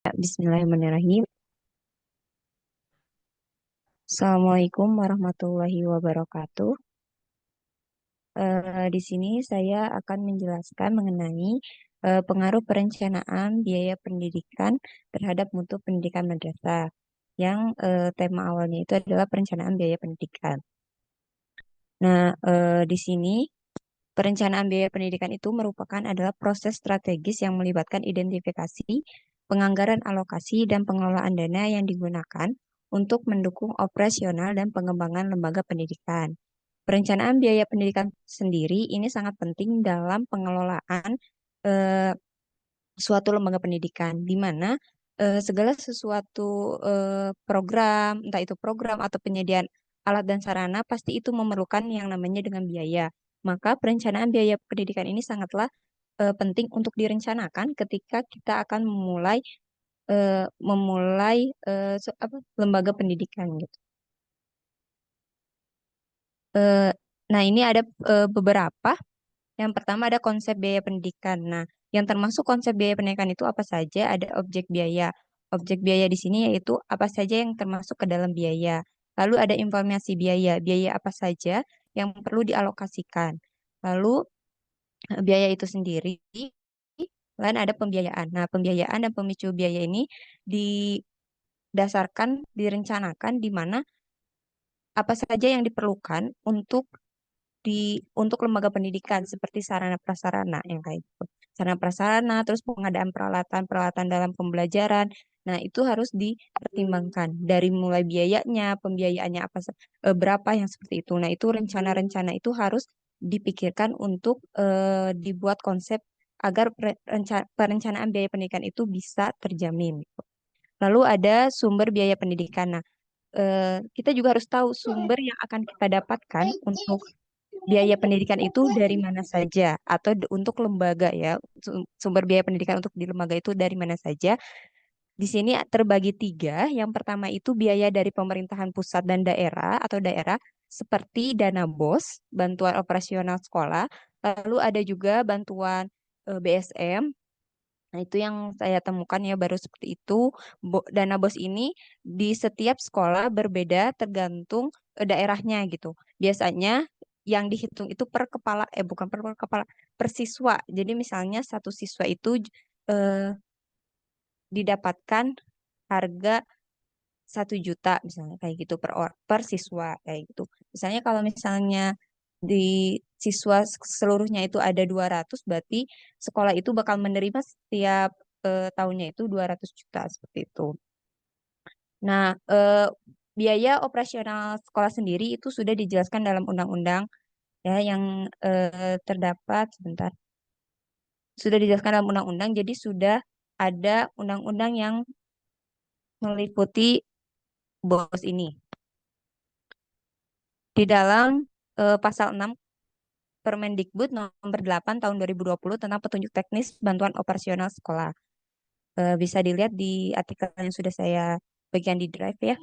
Bismillahirrahmanirrahim. Assalamualaikum warahmatullahi wabarakatuh. Di sini saya akan menjelaskan mengenai pengaruh perencanaan biaya pendidikan terhadap mutu pendidikan madrasah. Yang tema awalnya itu adalah perencanaan biaya pendidikan. Nah, di sini perencanaan biaya pendidikan itu merupakan adalah proses strategis yang melibatkan identifikasi, penganggaran alokasi, dan pengelolaan dana yang digunakan untuk mendukung operasional dan pengembangan lembaga pendidikan. Perencanaan biaya pendidikan sendiri ini sangat penting dalam pengelolaan eh, suatu lembaga pendidikan, di mana segala sesuatu program, entah itu program atau penyediaan alat dan sarana, pasti itu memerlukan yang namanya dengan biaya. Maka perencanaan biaya pendidikan ini sangatlah penting untuk direncanakan ketika kita akan memulai lembaga pendidikan gitu. Eh, nah, ini ada beberapa. Yang pertama ada konsep biaya pendidikan. Nah, yang termasuk konsep biaya pendidikan itu apa saja? Ada objek biaya. Objek biaya di sini yaitu apa saja yang termasuk ke dalam biaya. Lalu ada informasi biaya. Biaya apa saja yang perlu dialokasikan. Lalu biaya itu sendiri. Lain ada pembiayaan. Nah, pembiayaan dan pemicu biaya ini direncanakan di mana apa saja yang diperlukan untuk lembaga pendidikan seperti sarana prasarana yang kayak gitu. Sarana prasarana, terus pengadaan peralatan-peralatan dalam pembelajaran. Nah, itu harus dipertimbangkan dari mulai biayanya, pembiayaannya berapa yang seperti itu. Nah, itu rencana-rencana itu harus dipikirkan untuk dibuat konsep agar perencanaan biaya pendidikan itu bisa terjamin. Lalu ada sumber biaya pendidikan. Nah, kita juga harus tahu sumber yang akan kita dapatkan untuk biaya pendidikan itu dari mana saja atau untuk lembaga ya. Sumber biaya pendidikan untuk di lembaga itu dari mana saja. Di sini terbagi tiga. Yang pertama itu biaya dari pemerintahan pusat dan daerah atau daerah seperti dana BOS, bantuan operasional sekolah. Lalu ada juga bantuan BSM. Nah, itu yang saya temukan ya baru seperti itu. Dana BOS ini di setiap sekolah berbeda tergantung daerahnya gitu. Biasanya yang dihitung itu per kepala, bukan per kepala, per siswa. Jadi misalnya satu siswa itu eh, didapatkan harga 1 juta misalnya kayak gitu per siswa kayak gitu. Misalnya kalau misalnya di siswa seluruhnya itu ada 200, berarti sekolah itu bakal menerima setiap tahunnya itu 200 juta seperti itu. Nah, biaya operasional sekolah sendiri itu sudah dijelaskan dalam undang-undang ya yang terdapat sebentar. Sudah dijelaskan dalam undang-undang, jadi sudah ada undang-undang yang meliputi BOS ini. Di dalam pasal 6 Permendikbud nomor 8 tahun 2020 tentang petunjuk teknis bantuan operasional sekolah. Bisa dilihat di artikel yang sudah saya bagikan di Drive ya.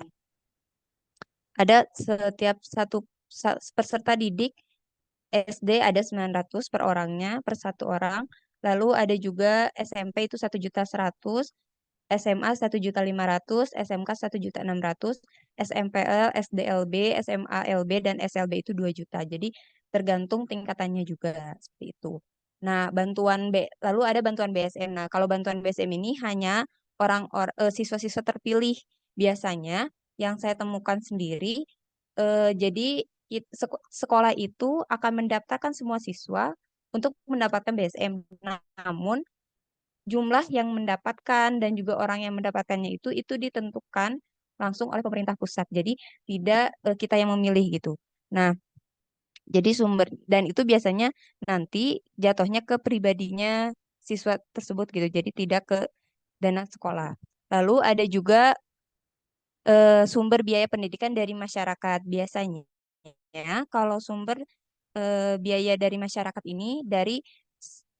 Ada setiap peserta didik SD ada 900 per orangnya, per satu orang. Lalu ada juga SMP itu 1.100.000, SMA 1.500.000, SMK 1.600.000, SMPL, SDLB, SMALB, dan SLB itu 2 juta. Jadi tergantung tingkatannya juga seperti itu. Nah, lalu ada bantuan BSM. Nah, kalau bantuan BSM ini hanya siswa-siswa terpilih biasanya yang saya temukan sendiri. Jadi sekolah itu akan mendaftarkan semua siswa untuk mendapatkan BSM. Namun jumlah yang mendapatkan dan juga orang yang mendapatkannya itu ditentukan langsung oleh pemerintah pusat. Jadi tidak kita yang memilih gitu. Nah, jadi dan itu biasanya nanti jatuhnya ke pribadinya siswa tersebut gitu. Jadi tidak ke dana sekolah. Lalu ada juga sumber biaya pendidikan dari masyarakat. Biasanya kalau sumber biaya dari masyarakat ini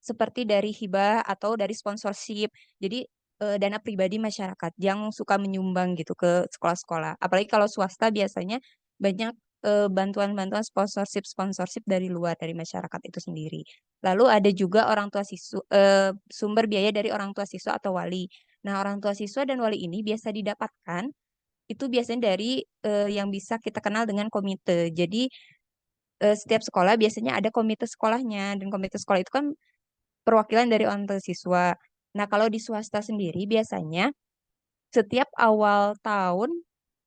seperti dari hibah atau dari sponsorship. Jadi dana pribadi masyarakat yang suka menyumbang gitu ke sekolah-sekolah. Apalagi kalau swasta biasanya banyak bantuan-bantuan sponsorship dari luar dari masyarakat itu sendiri. Lalu ada juga sumber biaya dari orang tua siswa atau wali. Nah, orang tua siswa dan wali ini biasa didapatkan itu biasanya dari yang bisa kita kenal dengan komite. Jadi setiap sekolah biasanya ada komite sekolahnya dan komite sekolah itu kan perwakilan dari orang tua siswa. Nah, kalau di swasta sendiri biasanya setiap awal tahun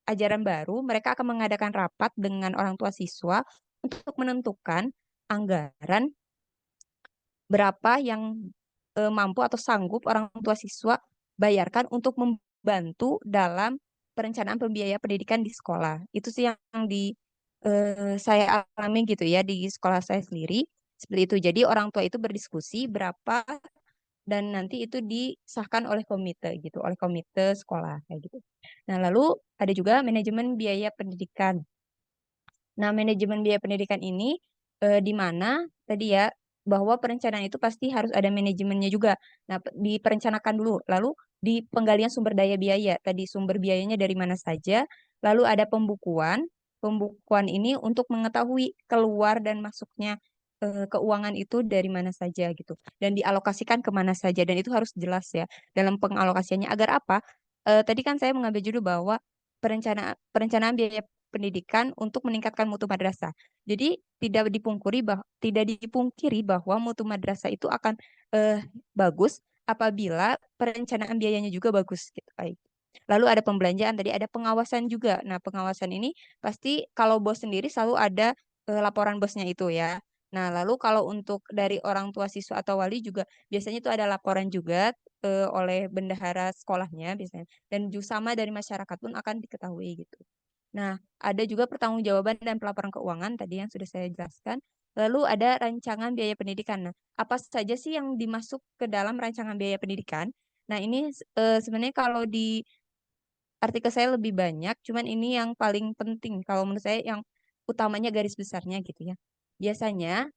ajaran baru mereka akan mengadakan rapat dengan orang tua siswa untuk menentukan anggaran berapa yang mampu atau sanggup orang tua siswa bayarkan untuk membantu dalam perencanaan pembiayaan pendidikan di sekolah. Itu sih yang saya alami gitu ya di sekolah saya sendiri. Seperti itu. Jadi orang tua itu berdiskusi berapa dan nanti itu disahkan oleh komite gitu, oleh komite sekolah kayak gitu. Nah, lalu ada juga manajemen biaya pendidikan. Nah, manajemen biaya pendidikan ini di mana tadi ya bahwa perencanaan itu pasti harus ada manajemennya juga. Nah, diperencanakan dulu, lalu di penggalian sumber daya biaya, tadi sumber biayanya dari mana saja, lalu ada pembukuan. Pembukuan ini untuk mengetahui keluar dan masuknya keuangan itu dari mana saja gitu, dan dialokasikan kemana saja, dan itu harus jelas ya dalam pengalokasiannya agar apa? Tadi kan saya mengambil judul bahwa perencanaan biaya pendidikan untuk meningkatkan mutu madrasah. Jadi tidak dipungkiri bahwa mutu madrasah itu akan bagus apabila perencanaan biayanya juga bagus gitu. Baik. Lalu ada pembelanjaan tadi, ada pengawasan juga. Nah, pengawasan ini pasti kalau bos sendiri selalu ada laporan bosnya itu ya. Nah, lalu kalau untuk dari orang tua siswa atau wali juga biasanya itu ada laporan juga oleh bendahara sekolahnya biasanya, dan juga sama dari masyarakat pun akan diketahui gitu. Nah, ada juga pertanggungjawaban dan pelaporan keuangan tadi yang sudah saya jelaskan. Lalu ada rancangan biaya pendidikan. Nah, apa saja sih yang dimasuk ke dalam rancangan biaya pendidikan? Nah, ini sebenarnya kalau di artikel saya lebih banyak, cuman ini yang paling penting kalau menurut saya yang utamanya garis besarnya gitu ya. Biasanya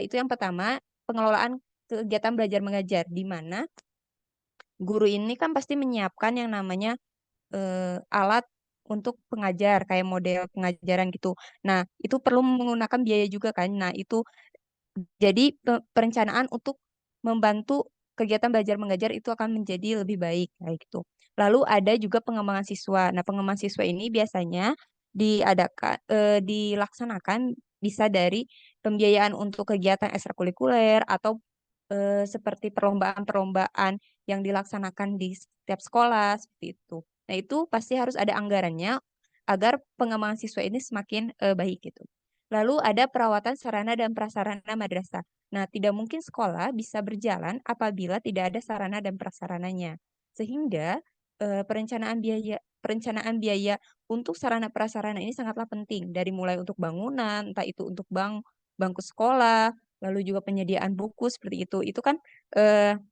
itu yang pertama pengelolaan kegiatan belajar mengajar di mana guru ini kan pasti menyiapkan yang namanya alat untuk pengajar kayak model pengajaran gitu. Nah, itu perlu menggunakan biaya juga kan. Nah, itu jadi perencanaan untuk membantu kegiatan belajar mengajar itu akan menjadi lebih baik kayak gitu. Lalu ada juga pengembangan siswa. Nah, pengembangan siswa ini biasanya dilaksanakan bisa dari pembiayaan untuk kegiatan ekstrakurikuler atau seperti perlombaan-perlombaan yang dilaksanakan di setiap sekolah seperti itu. Nah, itu pasti harus ada anggarannya agar pengembangan siswa ini semakin baik gitu. Lalu ada perawatan sarana dan prasarana madrasah. Nah, tidak mungkin sekolah bisa berjalan apabila tidak ada sarana dan prasarananya. Sehingga perencanaan biaya untuk sarana prasarana ini sangatlah penting dari mulai untuk bangunan, entah itu untuk bangku sekolah, lalu juga penyediaan buku seperti itu. Itu kan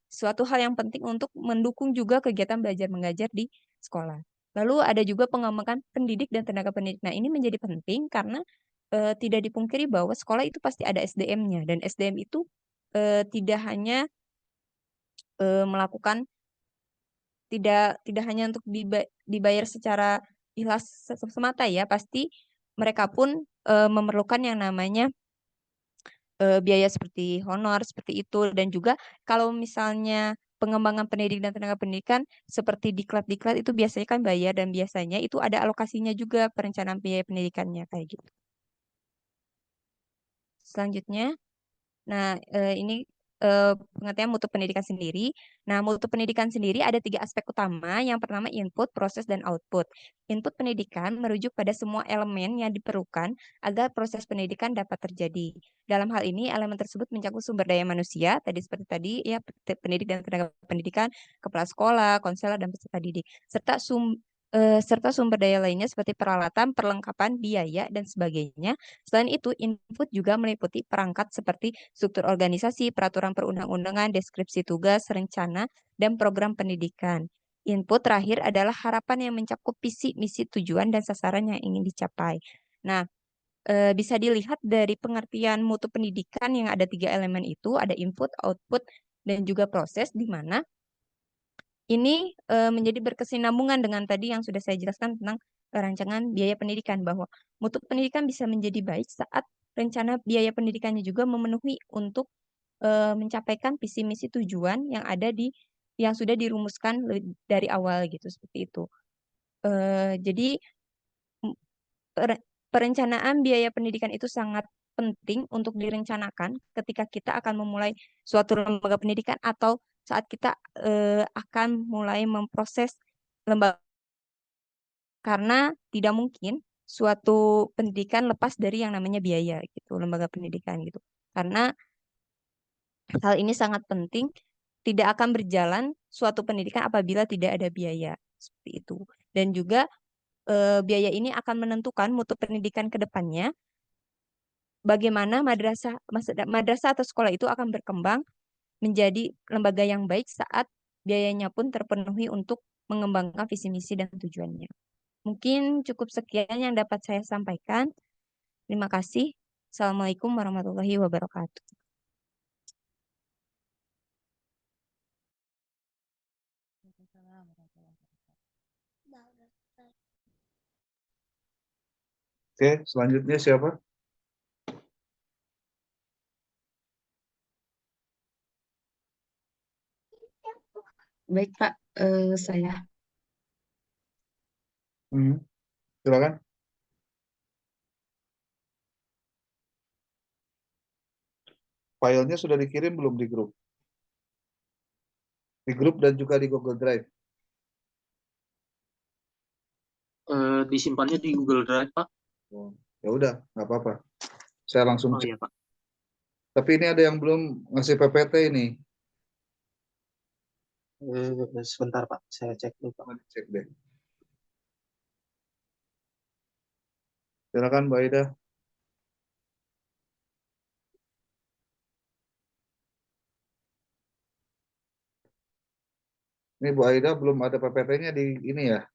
suatu hal yang penting untuk mendukung juga kegiatan belajar mengajar di sekolah. Lalu ada juga pengembangan pendidik dan tenaga pendidik. Nah, ini menjadi penting karena tidak dipungkiri bahwa sekolah itu pasti ada SDM-nya dan SDM itu tidak hanya melakukan tidak hanya untuk dibayar secara ikhlas semata ya, pasti mereka pun memerlukan yang namanya biaya seperti honor seperti itu, dan juga kalau misalnya pengembangan pendidik dan tenaga pendidikan seperti diklat-diklat itu biasanya kan bayar, dan biasanya itu ada alokasinya juga perencanaan biaya pendidikannya kayak gitu. Selanjutnya, nah, ini pengertian mutu pendidikan sendiri. Nah, mutu pendidikan sendiri ada tiga aspek utama. Yang pertama input, proses, dan output. Input pendidikan merujuk pada semua elemen yang diperlukan agar proses pendidikan dapat terjadi. Dalam hal ini, elemen tersebut mencakup sumber daya manusia, tadi seperti tadi ya, pendidik dan tenaga pendidikan, kepala sekolah, konselor, dan peserta didik, serta sumber daya lainnya seperti peralatan, perlengkapan, biaya, dan sebagainya. Selain itu, input juga meliputi perangkat seperti struktur organisasi, peraturan perundang-undangan, deskripsi tugas, rencana, dan program pendidikan. Input terakhir adalah harapan yang mencakup visi, misi, tujuan, dan sasaran yang ingin dicapai. Nah, bisa dilihat dari pengertian mutu pendidikan yang ada tiga elemen itu, ada input, output, dan juga proses, di mana ini menjadi berkesinambungan dengan tadi yang sudah saya jelaskan tentang rancangan biaya pendidikan, bahwa mutu pendidikan bisa menjadi baik saat rencana biaya pendidikannya juga memenuhi untuk mencapaikan visi misi tujuan yang ada di yang sudah dirumuskan dari awal gitu seperti itu. Jadi m- perencanaan biaya pendidikan itu sangat penting untuk direncanakan ketika kita akan memulai suatu lembaga pendidikan atau saat kita akan mulai memproses lembaga, karena tidak mungkin suatu pendidikan lepas dari yang namanya biaya gitu, lembaga pendidikan gitu. Karena hal ini sangat penting, tidak akan berjalan suatu pendidikan apabila tidak ada biaya seperti itu. Dan juga biaya ini akan menentukan mutu pendidikan ke depannya, bagaimana madrasah atau sekolah itu akan berkembang menjadi lembaga yang baik saat biayanya pun terpenuhi untuk mengembangkan visi misi dan tujuannya. Mungkin cukup sekian yang dapat saya sampaikan. Terima kasih. Assalamualaikum warahmatullahi wabarakatuh. Oke, selanjutnya siapa? Baik, Pak. Saya. Silakan. Filenya sudah dikirim belum di grup? Di grup dan juga di Google Drive. Disimpannya di Google Drive, Pak. Oh, ya udah, nggak apa-apa. Saya langsung Oh cek. iya, Pak. Tapi ini ada yang belum ngasih PPT ini. Sebentar, Pak. Saya cek dulu, Pak. Cek deh. Silakan, Mbak Ida. Ini Bu Aida belum ada PPT-nya di ini ya.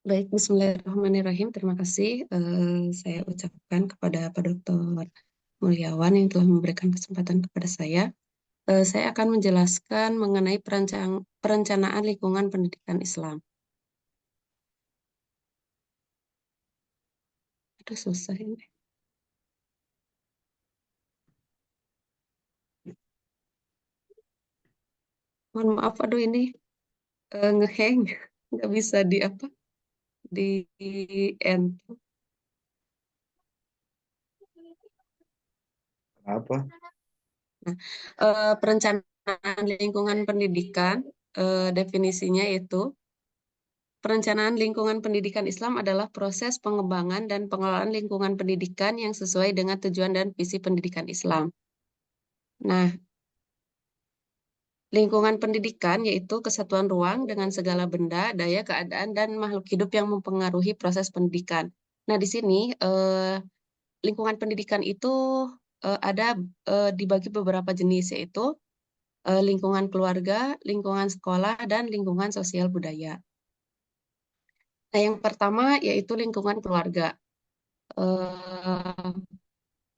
Baik, Bismillahirrahmanirrahim. Terima kasih saya ucapkan kepada Pak Dr. Mulyawan yang telah memberikan kesempatan kepada saya. Saya akan menjelaskan mengenai perencanaan lingkungan pendidikan Islam. Aduh, susah ini. Mohon maaf, aduh ini ngeheng, nggak bisa di apa, di end. Apa? Perencanaan lingkungan pendidikan, definisinya itu perencanaan lingkungan pendidikan Islam adalah proses pengembangan dan pengelolaan lingkungan pendidikan yang sesuai dengan tujuan dan visi pendidikan Islam. Nah, lingkungan pendidikan yaitu kesatuan ruang dengan segala benda, daya, keadaan, dan makhluk hidup yang mempengaruhi proses pendidikan. Nah, di sini lingkungan pendidikan itu ada dibagi beberapa jenis, yaitu lingkungan keluarga, lingkungan sekolah, dan lingkungan sosial budaya. Nah, yang pertama yaitu lingkungan keluarga. Eh,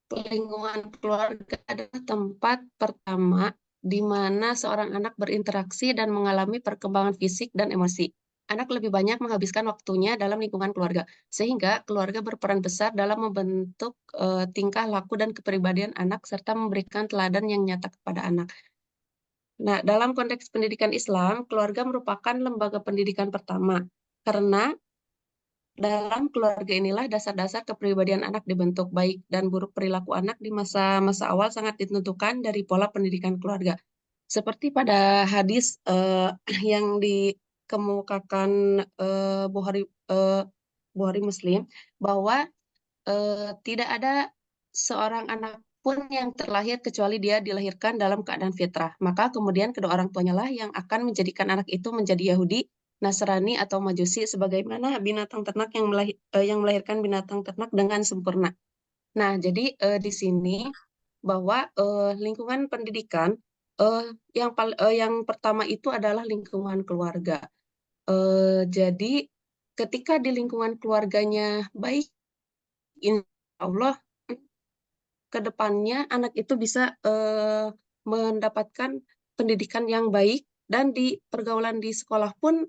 Lingkungan keluarga adalah tempat pertama di mana seorang anak berinteraksi dan mengalami perkembangan fisik dan emosi. Anak lebih banyak menghabiskan waktunya dalam lingkungan keluarga, sehingga keluarga berperan besar dalam membentuk tingkah laku dan kepribadian anak serta memberikan teladan yang nyata kepada anak. Nah, dalam konteks pendidikan Islam, keluarga merupakan lembaga pendidikan pertama karena dalam keluarga inilah dasar-dasar kepribadian anak dibentuk, baik dan buruk perilaku anak di masa-masa awal sangat ditentukan dari pola pendidikan keluarga. Seperti pada hadis yang dikemukakan Bukhari, Bukhari Muslim, bahwa tidak ada seorang anak pun yang terlahir kecuali dia dilahirkan dalam keadaan fitrah. Maka kemudian kedua orang tuanya lah yang akan menjadikan anak itu menjadi Yahudi Nasrani atau Majusi, sebagaimana binatang ternak yang melahirkan binatang ternak dengan sempurna. Nah, jadi di sini bahwa lingkungan pendidikan yang pertama itu adalah lingkungan keluarga. Jadi ketika di lingkungan keluarganya baik, insya Allah ke depannya anak itu bisa mendapatkan pendidikan yang baik, dan di pergaulan di sekolah pun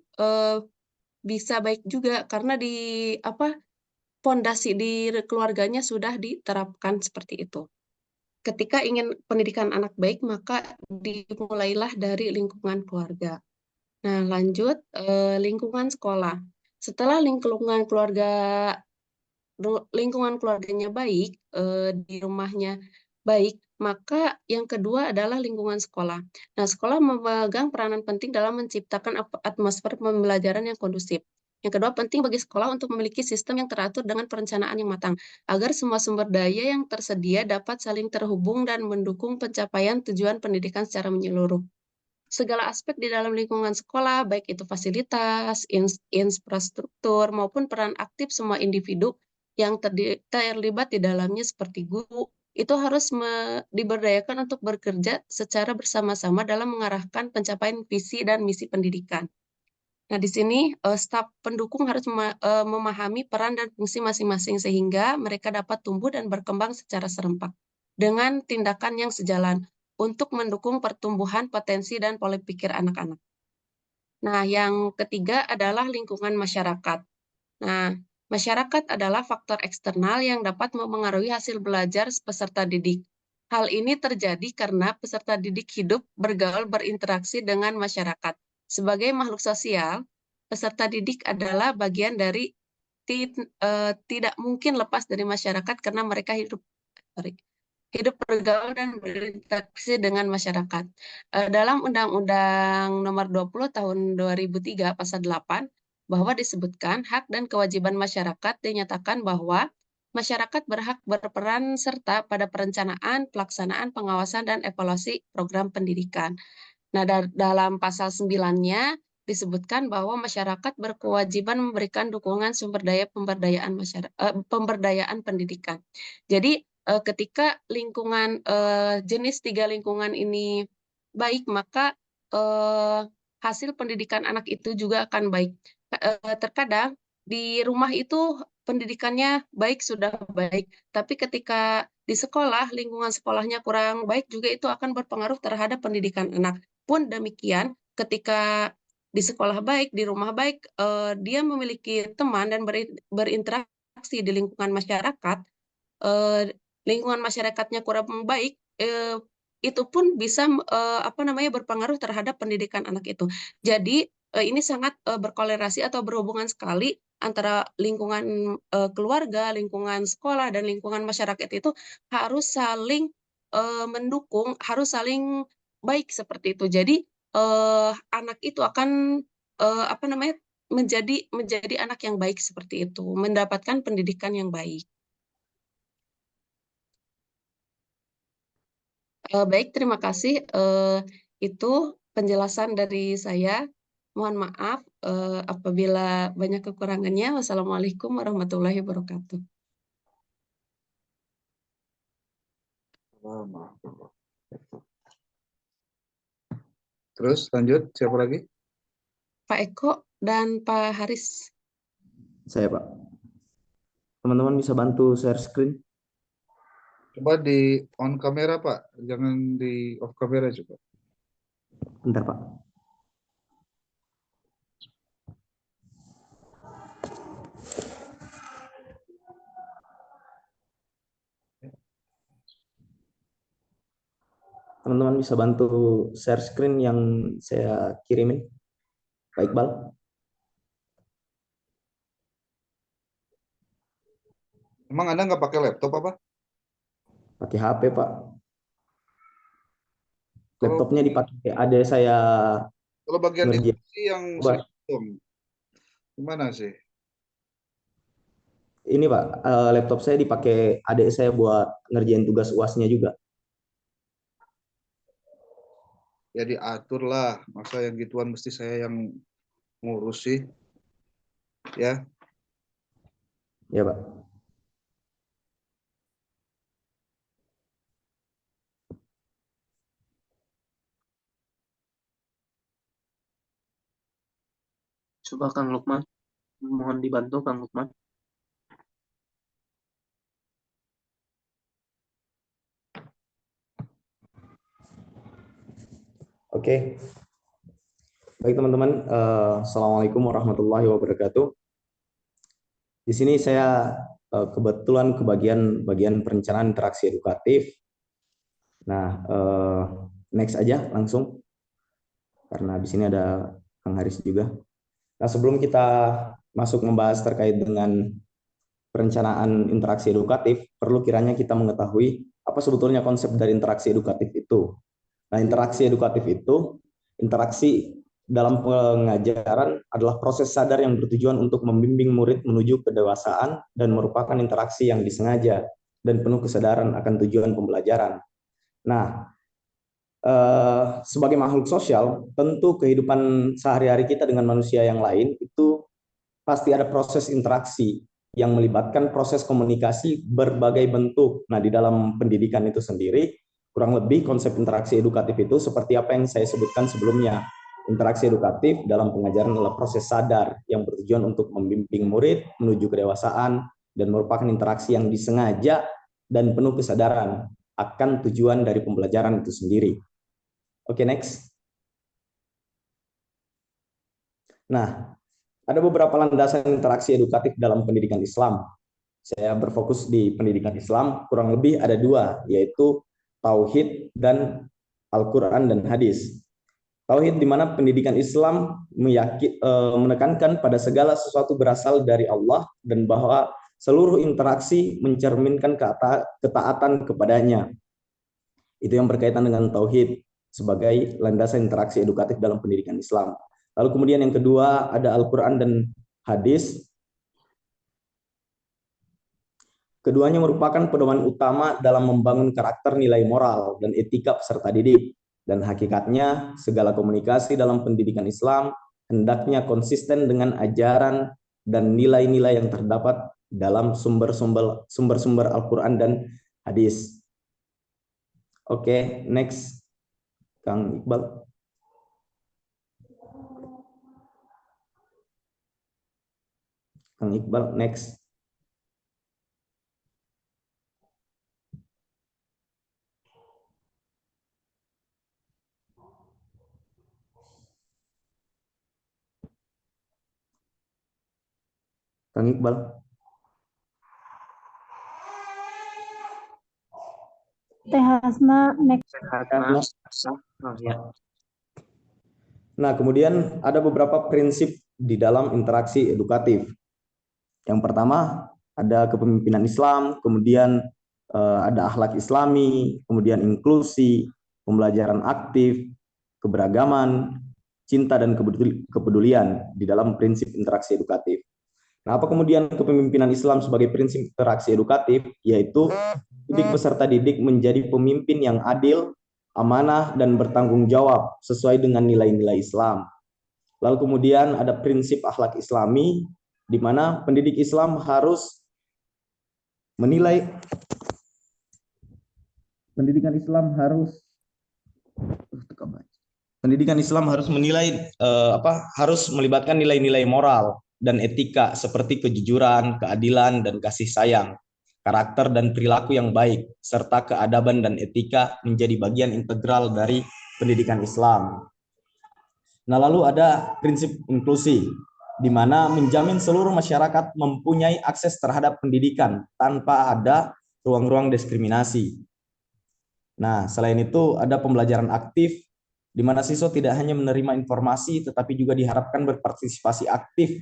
bisa baik juga karena pondasi di keluarganya sudah diterapkan seperti itu. Ketika ingin pendidikan anak baik, maka dimulailah dari lingkungan keluarga. Nah, lanjut lingkungan sekolah. Setelah lingkungan keluarganya baik, di rumahnya baik, maka yang kedua adalah lingkungan sekolah. Nah, sekolah memegang peranan penting dalam menciptakan atmosfer pembelajaran yang kondusif. Yang kedua, penting bagi sekolah untuk memiliki sistem yang teratur dengan perencanaan yang matang, agar semua sumber daya yang tersedia dapat saling terhubung dan mendukung pencapaian tujuan pendidikan secara menyeluruh. Segala aspek di dalam lingkungan sekolah, baik itu fasilitas, infrastruktur, maupun peran aktif semua individu yang terlibat di dalamnya seperti guru, itu harus diberdayakan untuk bekerja secara bersama-sama dalam mengarahkan pencapaian visi dan misi pendidikan. Nah, di sini staf pendukung harus memahami peran dan fungsi masing-masing sehingga mereka dapat tumbuh dan berkembang secara serempak dengan tindakan yang sejalan untuk mendukung pertumbuhan potensi dan pola pikir anak-anak. Nah, yang ketiga adalah lingkungan masyarakat. Nah, masyarakat adalah faktor eksternal yang dapat memengaruhi hasil belajar peserta didik. Hal ini terjadi karena peserta didik hidup, bergaul, berinteraksi dengan masyarakat. Sebagai makhluk sosial, peserta didik adalah bagian dari tidak mungkin lepas dari masyarakat karena mereka hidup bergaul dan berinteraksi dengan masyarakat. Dalam Undang-Undang Nomor 20 Tahun 2003 Pasal 8, bahwa disebutkan hak dan kewajiban masyarakat dinyatakan bahwa masyarakat berhak berperan serta pada perencanaan, pelaksanaan, pengawasan, dan evaluasi program pendidikan. Nah, dalam pasal 9-nya disebutkan bahwa masyarakat berkewajiban memberikan dukungan sumber daya pemberdayaan pendidikan. Jadi ketika jenis 3 lingkungan ini baik, maka hasil pendidikan anak itu juga akan baik. Terkadang di rumah itu pendidikannya baik, sudah baik, tapi ketika di sekolah, lingkungan sekolahnya kurang baik, juga itu akan berpengaruh terhadap pendidikan anak. Pun demikian, ketika di sekolah baik, di rumah baik, dia memiliki teman dan berinteraksi di lingkungan masyarakat, lingkungan masyarakatnya kurang baik, itu pun bisa berpengaruh terhadap pendidikan anak itu. Jadi ini sangat berkolerasi atau berhubungan sekali antara lingkungan keluarga, lingkungan sekolah, dan lingkungan masyarakat itu harus saling mendukung, harus saling baik seperti itu. Jadi anak itu akan menjadi anak yang baik seperti itu, mendapatkan pendidikan yang baik. Baik, terima kasih. Itu penjelasan dari saya. Mohon maaf apabila banyak kekurangannya. Wassalamualaikum warahmatullahi wabarakatuh. Terus lanjut, siapa lagi? Pak Eko dan Pak Haris. Saya, Pak. Teman-teman bisa bantu share screen? Coba di on kamera, Pak. Jangan di off kamera juga. Bentar, Pak. Teman-teman bisa bantu share screen yang saya kirimin? Pak Iqbal. Emang Anda nggak pakai laptop apa? Pakai HP, Pak. Laptopnya dipakai adik saya. Kalau bagian ngerjain. diskusi yang Coba. Gimana sih? Ini, Pak, laptop saya dipakai adik saya buat ngerjain tugas UASnya juga. Ya diatur lah, masa yang gituan mesti saya yang ngurusi ya. Ya, Pak. Coba Kang Lukman, mohon dibantu Kang Lukman. Oke. Baik teman-teman, Assalamualaikum warahmatullahi wabarakatuh. Di sini saya kebetulan kebagian bagian perencanaan interaksi edukatif. Nah, next aja langsung, karena di sini ada Kang Haris juga. Nah, sebelum kita masuk membahas terkait dengan perencanaan interaksi edukatif, perlu kiranya kita mengetahui apa sebetulnya konsep dari interaksi edukatif itu. Nah, interaksi edukatif itu, interaksi dalam pengajaran adalah proses sadar yang bertujuan untuk membimbing murid menuju kedewasaan dan merupakan interaksi yang disengaja dan penuh kesadaran akan tujuan pembelajaran. Nah, sebagai makhluk sosial, tentu kehidupan sehari-hari kita dengan manusia yang lain itu pasti ada proses interaksi yang melibatkan proses komunikasi berbagai bentuk. Nah, di dalam pendidikan itu sendiri, kurang lebih konsep interaksi edukatif itu seperti apa yang saya sebutkan sebelumnya. Interaksi edukatif dalam pengajaran adalah proses sadar yang bertujuan untuk membimbing murid menuju kedewasaan dan merupakan interaksi yang disengaja dan penuh kesadaran akan tujuan dari pembelajaran itu sendiri. Oke, next. Nah, ada beberapa landasan interaksi edukatif dalam pendidikan Islam. Saya berfokus di pendidikan Islam, kurang lebih ada dua, yaitu Tauhid dan Al-Quran dan Hadis. Tauhid di mana pendidikan Islam menekankan pada segala sesuatu berasal dari Allah dan bahwa seluruh interaksi mencerminkan ketaatan kepadanya. Itu yang berkaitan dengan Tauhid sebagai landasan interaksi edukatif dalam pendidikan Islam. Lalu kemudian yang kedua ada Al-Quran dan Hadis. Keduanya merupakan pedoman utama dalam membangun karakter, nilai moral, dan etika peserta didik. Dan hakikatnya, segala komunikasi dalam pendidikan Islam hendaknya konsisten dengan ajaran dan nilai-nilai yang terdapat dalam sumber-sumber Al-Quran dan Hadis. Oke, next. Kang Iqbal. Kang Iqbal, next. Kang Iqbal. Teh Hasna, next. Ya. Nah, kemudian ada beberapa prinsip di dalam interaksi edukatif. Yang pertama, ada kepemimpinan Islam, kemudian ada akhlak Islami, kemudian inklusi, pembelajaran aktif, keberagaman, cinta dan kepedulian di dalam prinsip interaksi edukatif. Nah, apa kemudian kepemimpinan Islam sebagai prinsip interaksi edukatif? Yaitu peserta didik menjadi pemimpin yang adil, amanah, dan bertanggung jawab sesuai dengan nilai-nilai Islam. Lalu kemudian ada prinsip akhlak Islami, di mana pendidik Islam harus menilai pendidikan Islam harus menilai harus melibatkan nilai-nilai moral dan etika seperti kejujuran, keadilan, dan kasih sayang, karakter dan perilaku yang baik, serta keadaban dan etika menjadi bagian integral dari pendidikan Islam. Nah, lalu ada prinsip inklusi, di mana menjamin seluruh masyarakat mempunyai akses terhadap pendidikan tanpa ada ruang-ruang diskriminasi. Nah, selain itu ada pembelajaran aktif, di mana siswa tidak hanya menerima informasi, tetapi juga diharapkan berpartisipasi aktif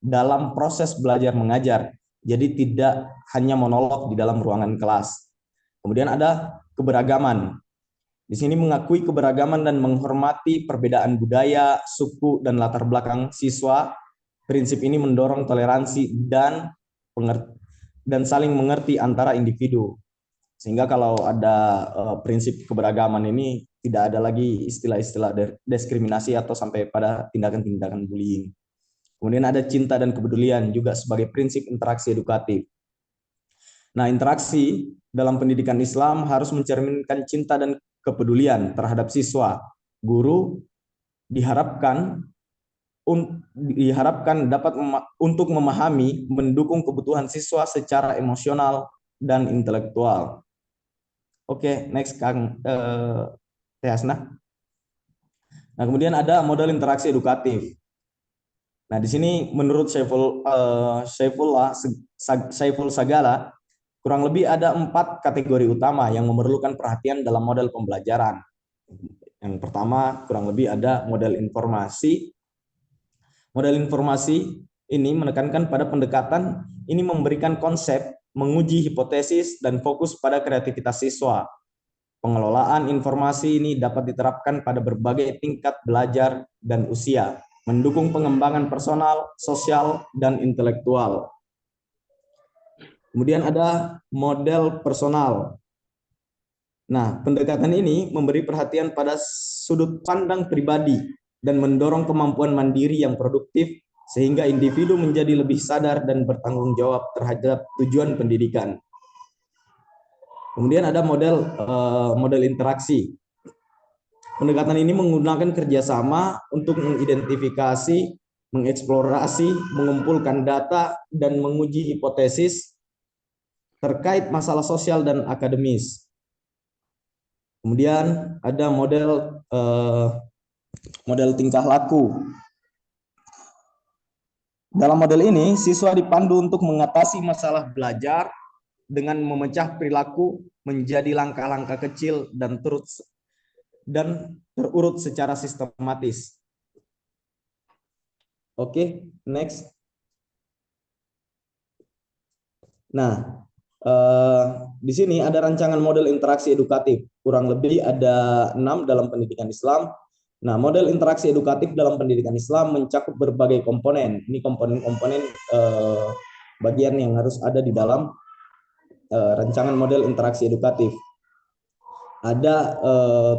dalam proses belajar mengajar. Jadi tidak hanya monolog di dalam ruangan kelas. Kemudian ada keberagaman. Di sini mengakui keberagaman dan menghormati perbedaan budaya, suku, dan latar belakang siswa. Prinsip ini mendorong toleransi dan saling mengerti antara individu. Sehingga kalau ada prinsip keberagaman ini tidak ada lagi istilah-istilah diskriminasi atau sampai pada tindakan-tindakan bullying. Kemudian ada cinta dan kepedulian juga sebagai prinsip interaksi edukatif. Nah, interaksi dalam pendidikan Islam harus mencerminkan cinta dan kepedulian terhadap siswa. Guru diharapkan dapat untuk memahami, mendukung kebutuhan siswa secara emosional dan intelektual. Oke, next Kang Teh Hasna. Nah, kemudian ada model interaksi edukatif. Nah, di sini menurut Saiful Sagala, kurang lebih ada 4 kategori utama yang memerlukan perhatian dalam model pembelajaran. Yang pertama, kurang lebih ada model informasi. Model informasi ini menekankan pada pendekatan ini memberikan konsep, menguji hipotesis, dan fokus pada kreativitas siswa. Pengelolaan informasi ini dapat diterapkan pada berbagai tingkat belajar dan usia, mendukung pengembangan personal, sosial, dan intelektual. Kemudian ada model personal. Nah, pendekatan ini memberi perhatian pada sudut pandang pribadi dan mendorong kemampuan mandiri yang produktif sehingga individu menjadi lebih sadar dan bertanggung jawab terhadap tujuan pendidikan. Kemudian ada model interaksi. Pendekatan ini menggunakan kerjasama untuk mengidentifikasi, mengeksplorasi, mengumpulkan data, dan menguji hipotesis terkait masalah sosial dan akademis. Kemudian ada model tingkah laku. Dalam model ini, siswa dipandu untuk mengatasi masalah belajar dengan memecah perilaku menjadi langkah-langkah kecil dan terurut secara sistematis. Oke, next. Nah, di sini ada rancangan model interaksi edukatif. Kurang lebih ada 6 dalam pendidikan Islam. Nah, model interaksi edukatif dalam pendidikan Islam mencakup berbagai komponen. Ini komponen-komponen bagian yang harus ada di dalam rancangan model interaksi edukatif. Ada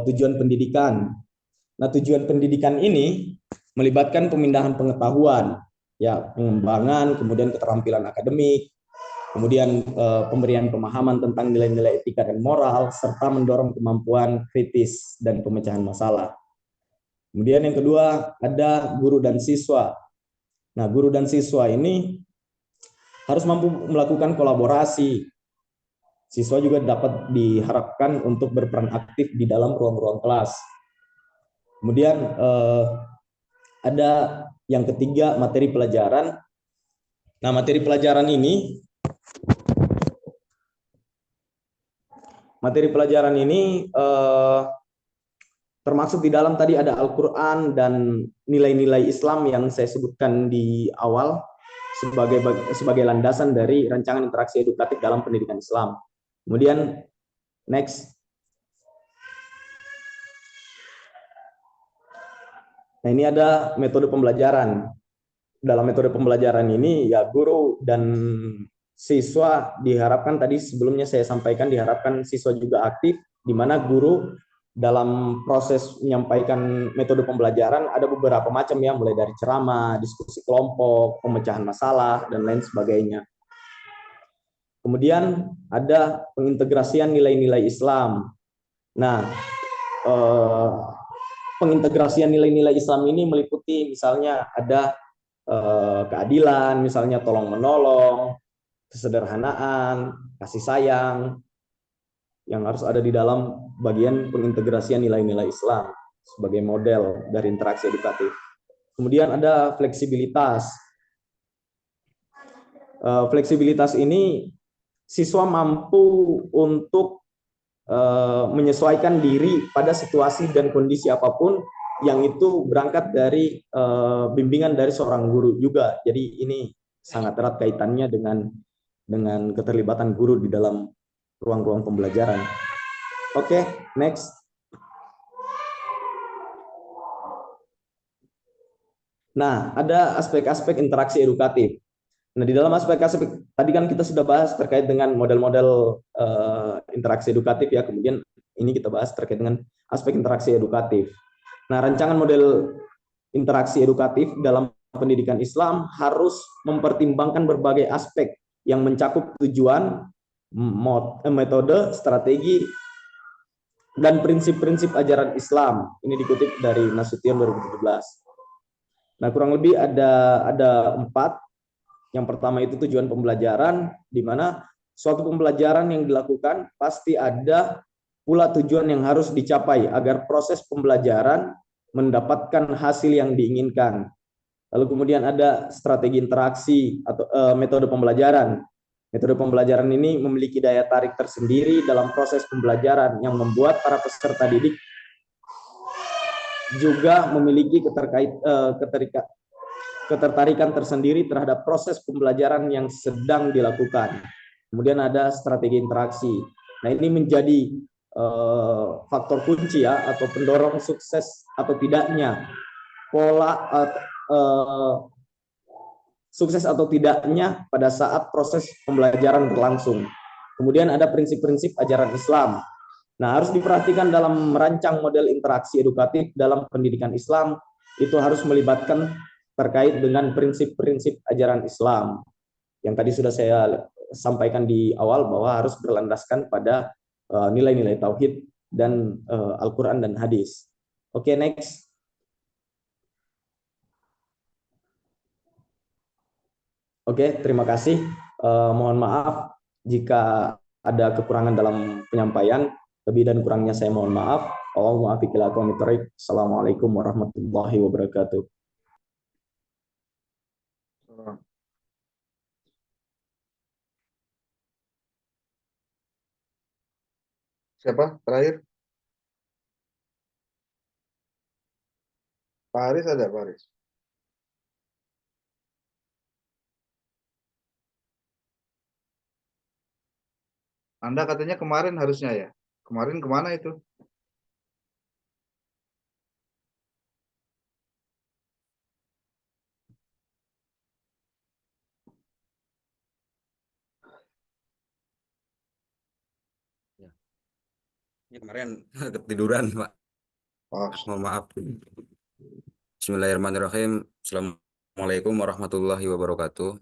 tujuan pendidikan. Nah, tujuan pendidikan ini melibatkan pemindahan pengetahuan, ya, pengembangan, kemudian keterampilan akademik, kemudian pemberian pemahaman tentang nilai-nilai etika dan moral, serta mendorong kemampuan kritis dan pemecahan masalah. Kemudian yang kedua ada guru dan siswa. Nah, guru dan siswa ini harus mampu melakukan kolaborasi. Siswa juga dapat diharapkan untuk berperan aktif di dalam ruang-ruang kelas. Kemudian ada yang ketiga materi pelajaran. Nah, materi pelajaran ini termasuk di dalam tadi ada Al-Quran dan nilai-nilai Islam yang saya sebutkan di awal sebagai landasan dari rancangan interaksi edukatif dalam pendidikan Islam. Kemudian next. Nah, ini ada metode pembelajaran. Dalam metode pembelajaran ini ya guru dan siswa diharapkan, tadi sebelumnya saya sampaikan, diharapkan siswa juga aktif, di mana guru dalam proses menyampaikan metode pembelajaran ada beberapa macam ya, mulai dari ceramah, diskusi kelompok, pemecahan masalah, dan lain sebagainya. Kemudian ada pengintegrasian nilai-nilai Islam. Nah, pengintegrasian nilai-nilai Islam ini meliputi misalnya ada keadilan, misalnya tolong menolong, kesederhanaan, kasih sayang, yang harus ada di dalam bagian pengintegrasian nilai-nilai Islam sebagai model dari interaksi edukatif. Kemudian ada fleksibilitas. Fleksibilitas ini siswa mampu untuk menyesuaikan diri pada situasi dan kondisi apapun, yang itu berangkat dari bimbingan dari seorang guru juga. Jadi ini sangat erat kaitannya dengan keterlibatan guru di dalam ruang-ruang pembelajaran. Oke, next. Nah, ada aspek-aspek interaksi edukatif. Nah, di dalam aspek-aspek tadi kan kita sudah bahas terkait dengan model-model interaksi edukatif ya. Kemudian ini kita bahas terkait dengan aspek interaksi edukatif. Nah, rancangan model interaksi edukatif dalam pendidikan Islam harus mempertimbangkan berbagai aspek yang mencakup tujuan, metode, strategi, dan prinsip-prinsip ajaran Islam. Ini dikutip dari Nasution 2017. Nah, kurang lebih ada 4. Yang pertama itu tujuan pembelajaran, di mana suatu pembelajaran yang dilakukan pasti ada pula tujuan yang harus dicapai agar proses pembelajaran mendapatkan hasil yang diinginkan. Lalu kemudian ada strategi interaksi atau metode pembelajaran. Metode pembelajaran ini memiliki daya tarik tersendiri dalam proses pembelajaran yang membuat para peserta didik juga memiliki ketertarikan tersendiri terhadap proses pembelajaran yang sedang dilakukan. Kemudian ada strategi interaksi. Nah, ini menjadi faktor kunci ya, atau pendorong sukses atau tidaknya pola sukses atau tidaknya pada saat proses pembelajaran berlangsung. Kemudian ada prinsip-prinsip ajaran Islam. Nah, harus diperhatikan dalam merancang model interaksi edukatif dalam pendidikan Islam, itu harus melibatkan terkait dengan prinsip-prinsip ajaran Islam. Yang tadi sudah saya sampaikan di awal bahwa harus berlandaskan pada nilai-nilai tauhid dan Al-Quran dan hadis. Oke, next. Oke, terima kasih. Mohon maaf jika ada kekurangan dalam penyampaian. Lebih dan kurangnya saya mohon maaf. Assalamualaikum warahmatullahi wabarakatuh. Siapa terakhir? Pak Haris ada, Pak Haris? Anda katanya kemarin harusnya ya? Kemarin kemana itu? Ini kemarin ketiduran, Pak. Oh, Mohon maaf. Bismillahirrahmanirrahim. Assalamualaikum warahmatullahi wabarakatuh.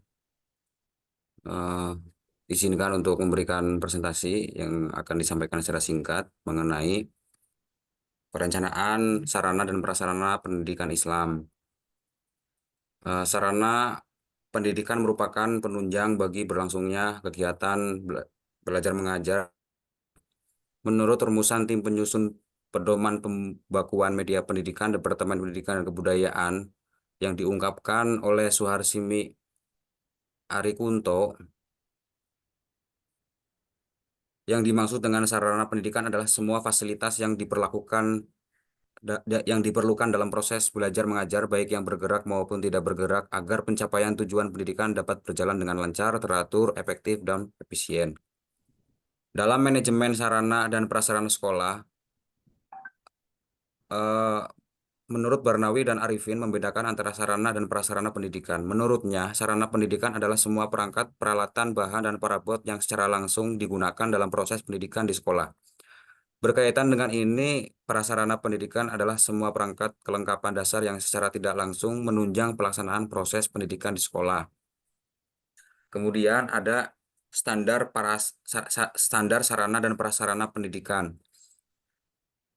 Izinkan untuk memberikan presentasi yang akan disampaikan secara singkat mengenai perencanaan sarana dan prasarana pendidikan Islam. Sarana pendidikan merupakan penunjang bagi berlangsungnya kegiatan belajar mengajar. Menurut rumusan tim penyusun pedoman pembakuan media pendidikan Departemen Pendidikan dan Kebudayaan yang diungkapkan oleh Suharsimi Arikunto, yang dimaksud dengan sarana pendidikan adalah semua fasilitas yang diperlukan dalam proses belajar mengajar, baik yang bergerak maupun tidak bergerak, agar pencapaian tujuan pendidikan dapat berjalan dengan lancar, teratur, efektif, dan efisien. Dalam manajemen sarana dan prasarana sekolah, menurut Barnawi dan Arifin membedakan antara sarana dan prasarana pendidikan. Menurutnya, sarana pendidikan adalah semua perangkat, peralatan, bahan, dan parabot yang secara langsung digunakan dalam proses pendidikan di sekolah. Berkaitan dengan ini, prasarana pendidikan adalah semua perangkat kelengkapan dasar yang secara tidak langsung menunjang pelaksanaan proses pendidikan di sekolah. Kemudian ada standar sarana dan prasarana pendidikan.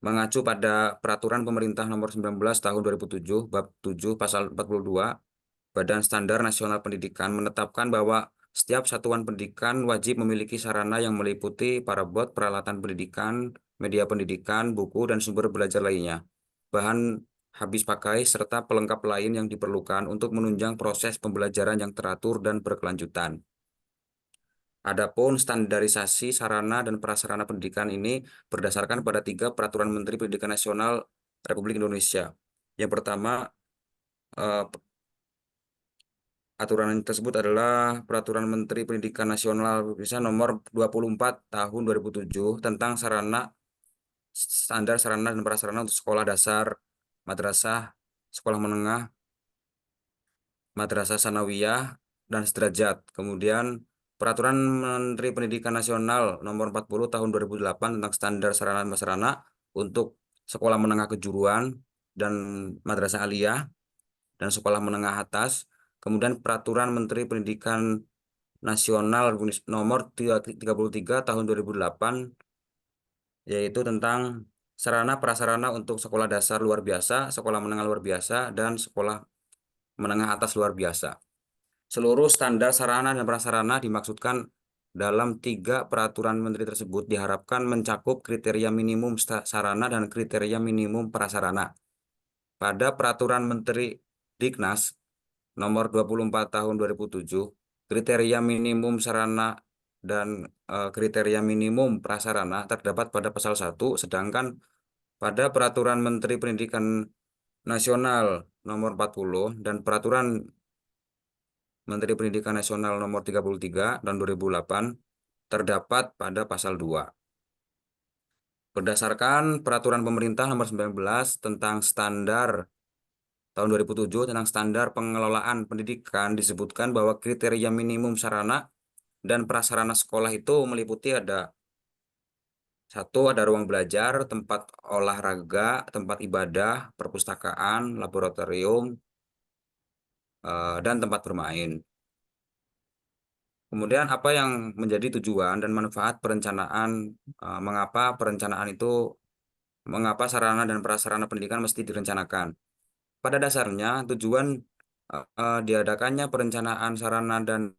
Mengacu pada Peraturan Pemerintah Nomor 19 Tahun 2007, Bab 7 Pasal 42, Badan Standar Nasional Pendidikan menetapkan bahwa setiap satuan pendidikan wajib memiliki sarana yang meliputi parabot, peralatan pendidikan, media pendidikan, buku, dan sumber belajar lainnya, bahan habis pakai, serta pelengkap lain yang diperlukan untuk menunjang proses pembelajaran yang teratur dan berkelanjutan. Adapun standarisasi sarana dan prasarana pendidikan ini berdasarkan pada 3 Peraturan Menteri Pendidikan Nasional Republik Indonesia. Yang pertama, aturan tersebut adalah Peraturan Menteri Pendidikan Nasional Republik Indonesia Nomor 24 Tahun 2007 tentang standar sarana dan prasarana untuk sekolah dasar, madrasah, sekolah menengah, madrasah sanawiyah, dan sederajat. Kemudian Peraturan Menteri Pendidikan Nasional Nomor 40 Tahun 2008 tentang standar sarana dan prasarana untuk sekolah menengah kejuruan dan madrasah aliyah. dan sekolah menengah atas. Kemudian Peraturan Menteri Pendidikan Nasional Nomor 33 Tahun 2008, yaitu tentang sarana prasarana untuk sekolah dasar luar biasa, sekolah menengah luar biasa, dan sekolah menengah atas luar biasa. Seluruh standar sarana dan prasarana dimaksudkan dalam 3 peraturan menteri tersebut diharapkan mencakup kriteria minimum sarana dan kriteria minimum prasarana. Pada Peraturan Menteri Diknas Nomor 24 Tahun 2007, kriteria minimum sarana dan kriteria minimum prasarana terdapat pada pasal 1, sedangkan pada Peraturan Menteri Pendidikan Nasional Nomor 40 dan Peraturan Menteri Pendidikan Nasional Nomor 33 tahun 2008 terdapat pada pasal 2. Berdasarkan Peraturan Pemerintah Nomor 19 tentang standar tahun 2007 tentang standar pengelolaan pendidikan, disebutkan bahwa kriteria minimum sarana dan prasarana sekolah itu meliputi ada 1, ada ruang belajar, tempat olahraga, tempat ibadah, perpustakaan, laboratorium, dan tempat bermain. Kemudian apa yang menjadi tujuan dan manfaat perencanaan, mengapa sarana dan prasarana pendidikan mesti direncanakan. Pada dasarnya tujuan diadakannya perencanaan sarana dan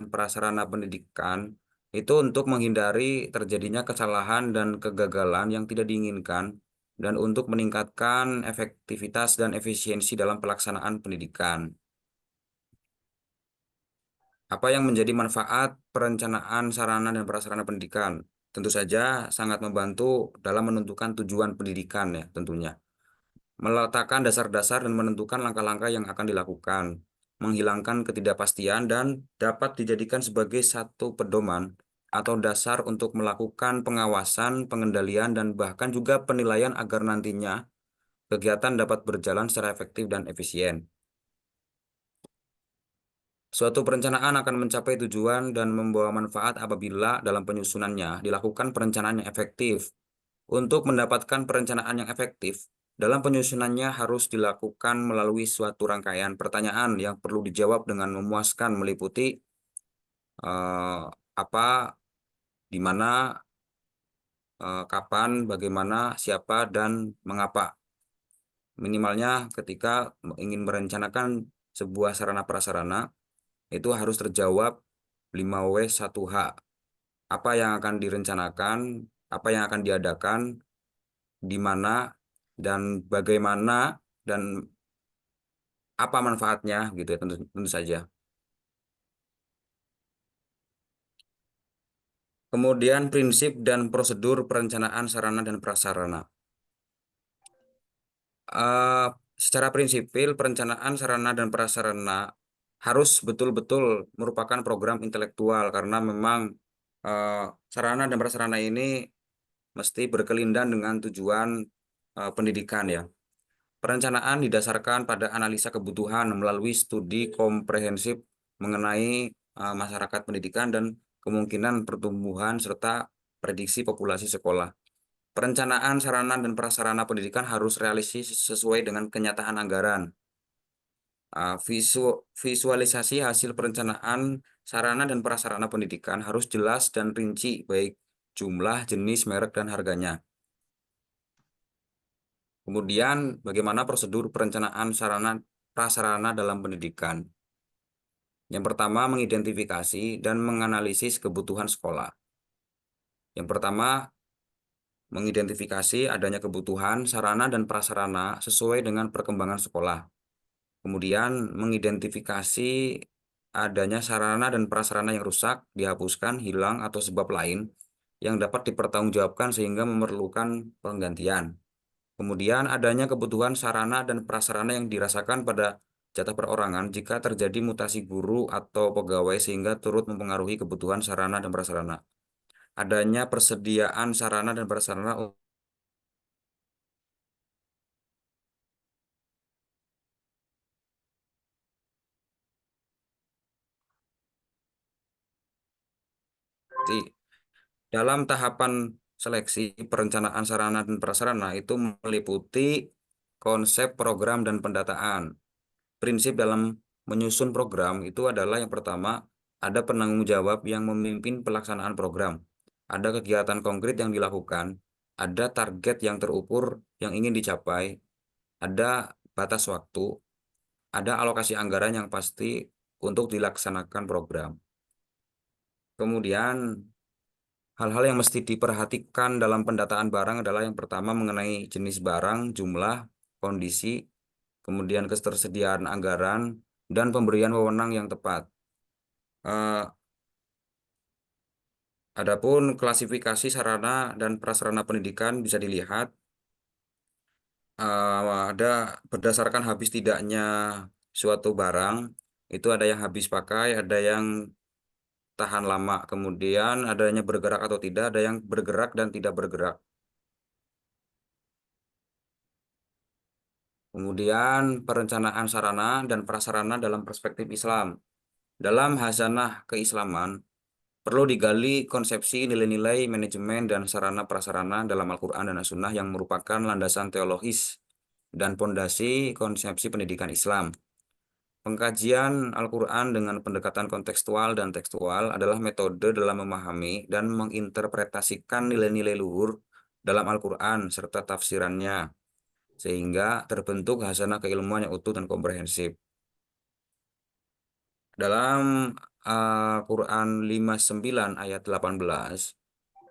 prasarana pendidikan itu untuk menghindari terjadinya kesalahan dan kegagalan yang tidak diinginkan dan untuk meningkatkan efektivitas dan efisiensi dalam pelaksanaan pendidikan. Apa yang menjadi manfaat perencanaan sarana dan prasarana pendidikan? Tentu saja sangat membantu dalam menentukan tujuan pendidikan ya tentunya. Meletakkan dasar-dasar dan menentukan langkah-langkah yang akan dilakukan, menghilangkan ketidakpastian dan dapat dijadikan sebagai satu pedoman atau dasar untuk melakukan pengawasan, pengendalian, dan bahkan juga penilaian agar nantinya kegiatan dapat berjalan secara efektif dan efisien. Suatu perencanaan akan mencapai tujuan dan membawa manfaat apabila dalam penyusunannya dilakukan perencanaan yang efektif. Untuk mendapatkan perencanaan yang efektif, dalam penyusunannya harus dilakukan melalui suatu rangkaian pertanyaan yang perlu dijawab dengan memuaskan, meliputi apa, di mana, kapan, bagaimana, siapa, dan mengapa. Minimalnya ketika ingin merencanakan sebuah sarana prasarana, itu harus terjawab 5W 1H. Apa yang akan direncanakan, apa yang akan diadakan, di mana, dan bagaimana, dan apa manfaatnya, gitu ya, tentu saja. Kemudian prinsip dan prosedur perencanaan sarana dan prasarana. Secara prinsipil, perencanaan sarana dan prasarana harus betul-betul merupakan program intelektual karena memang sarana dan prasarana ini mesti berkelindan dengan tujuan pendidikan ya. Perencanaan didasarkan pada analisa kebutuhan melalui studi komprehensif mengenai masyarakat pendidikan dan kemungkinan pertumbuhan serta prediksi populasi sekolah. Perencanaan sarana dan prasarana pendidikan harus realistis sesuai dengan kenyataan anggaran. Visualisasi hasil perencanaan sarana dan prasarana pendidikan harus jelas dan rinci, baik jumlah, jenis, merek, dan harganya. Kemudian, bagaimana prosedur perencanaan sarana prasarana dalam pendidikan? Yang pertama, mengidentifikasi dan menganalisis kebutuhan sekolah. Yang pertama, mengidentifikasi adanya kebutuhan sarana dan prasarana sesuai dengan perkembangan sekolah. Kemudian, mengidentifikasi adanya sarana dan prasarana yang rusak, dihapuskan, hilang, atau sebab lain yang dapat dipertanggungjawabkan sehingga memerlukan penggantian. Kemudian, adanya kebutuhan sarana dan prasarana yang dirasakan pada jatah perorangan jika terjadi mutasi guru atau pegawai sehingga turut mempengaruhi kebutuhan sarana dan prasarana. Adanya persediaan sarana dan prasarana dalam tahapan seleksi perencanaan sarana dan prasarana itu meliputi konsep, program, dan pendataan. prinsip dalam menyusun program itu adalah yang pertama, ada penanggung jawab yang memimpin pelaksanaan program, ada kegiatan konkret yang dilakukan, ada target yang terukur yang ingin dicapai, ada batas waktu, ada alokasi anggaran yang pasti untuk dilaksanakan program. Kemudian hal-hal yang mesti diperhatikan dalam pendataan barang adalah yang pertama mengenai jenis barang, jumlah, kondisi, kemudian ketersediaan anggaran, dan pemberian wewenang yang tepat. Adapun klasifikasi sarana dan prasarana pendidikan bisa dilihat ada berdasarkan habis tidaknya suatu barang, itu ada yang habis pakai, ada yang tahan lama, kemudian adanya bergerak atau tidak, ada yang bergerak dan tidak bergerak. Kemudian perencanaan sarana dan prasarana dalam perspektif Islam. Dalam hazanah keislaman, perlu digali konsepsi nilai-nilai manajemen dan sarana prasarana dalam Al-Quran dan As-Sunnah yang merupakan landasan teologis dan pondasi konsepsi pendidikan Islam. Pengkajian Al-Quran dengan pendekatan kontekstual dan tekstual adalah metode dalam memahami dan menginterpretasikan nilai-nilai luhur dalam Al-Quran serta tafsirannya, sehingga terbentuk hazanah keilmuan yang utuh dan komprehensif. Dalam Quran 59 ayat 18,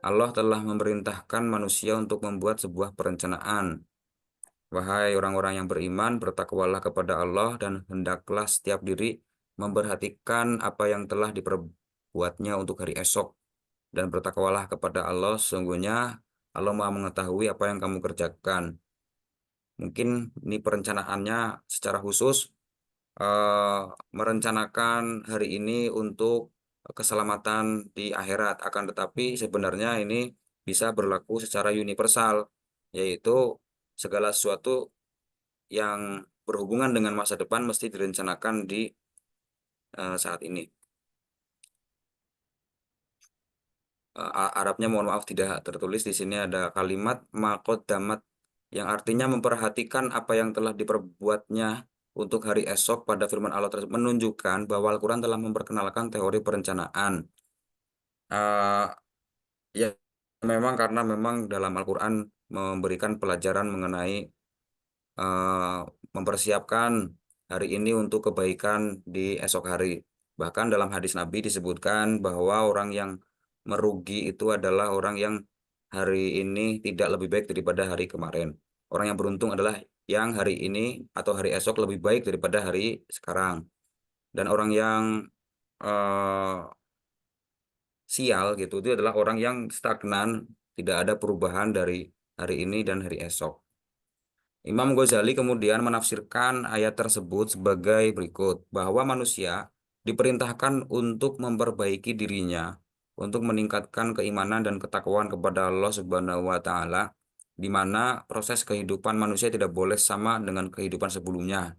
Allah telah memerintahkan manusia untuk membuat sebuah perencanaan. Wahai orang-orang yang beriman, bertakwalah kepada Allah dan hendaklah setiap diri memperhatikan apa yang telah diperbuatnya untuk hari esok. Dan bertakwalah kepada Allah, sesungguhnya Allah Maha mengetahui apa yang kamu kerjakan. Mungkin ini perencanaannya secara khusus merencanakan hari ini untuk keselamatan di akhirat, akan tetapi sebenarnya ini bisa berlaku secara universal, yaitu segala sesuatu yang berhubungan dengan masa depan mesti direncanakan di saat ini. Arabnya mohon maaf tidak tertulis di sini, ada kalimat maqaddamat yang artinya memperhatikan apa yang telah diperbuatnya untuk hari esok. Pada firman Allah tersebut menunjukkan bahwa Al-Quran telah memperkenalkan teori perencanaan. Ya memang karena memang dalam Al-Quran memberikan pelajaran mengenai mempersiapkan hari ini untuk kebaikan di esok hari. Bahkan dalam hadis Nabi disebutkan bahwa orang yang merugi itu adalah orang yang hari ini tidak lebih baik daripada hari kemarin. Orang yang beruntung adalah yang hari ini atau hari esok lebih baik daripada hari sekarang. Dan orang yang sial gitu itu adalah orang yang stagnan, tidak ada perubahan dari hari ini dan hari esok. Imam Ghazali kemudian menafsirkan ayat tersebut sebagai berikut, bahwa manusia diperintahkan untuk memperbaiki dirinya, untuk meningkatkan keimanan dan ketakwaan kepada Allah Subhanahu wa Ta'ala, di mana proses kehidupan manusia tidak boleh sama dengan kehidupan sebelumnya.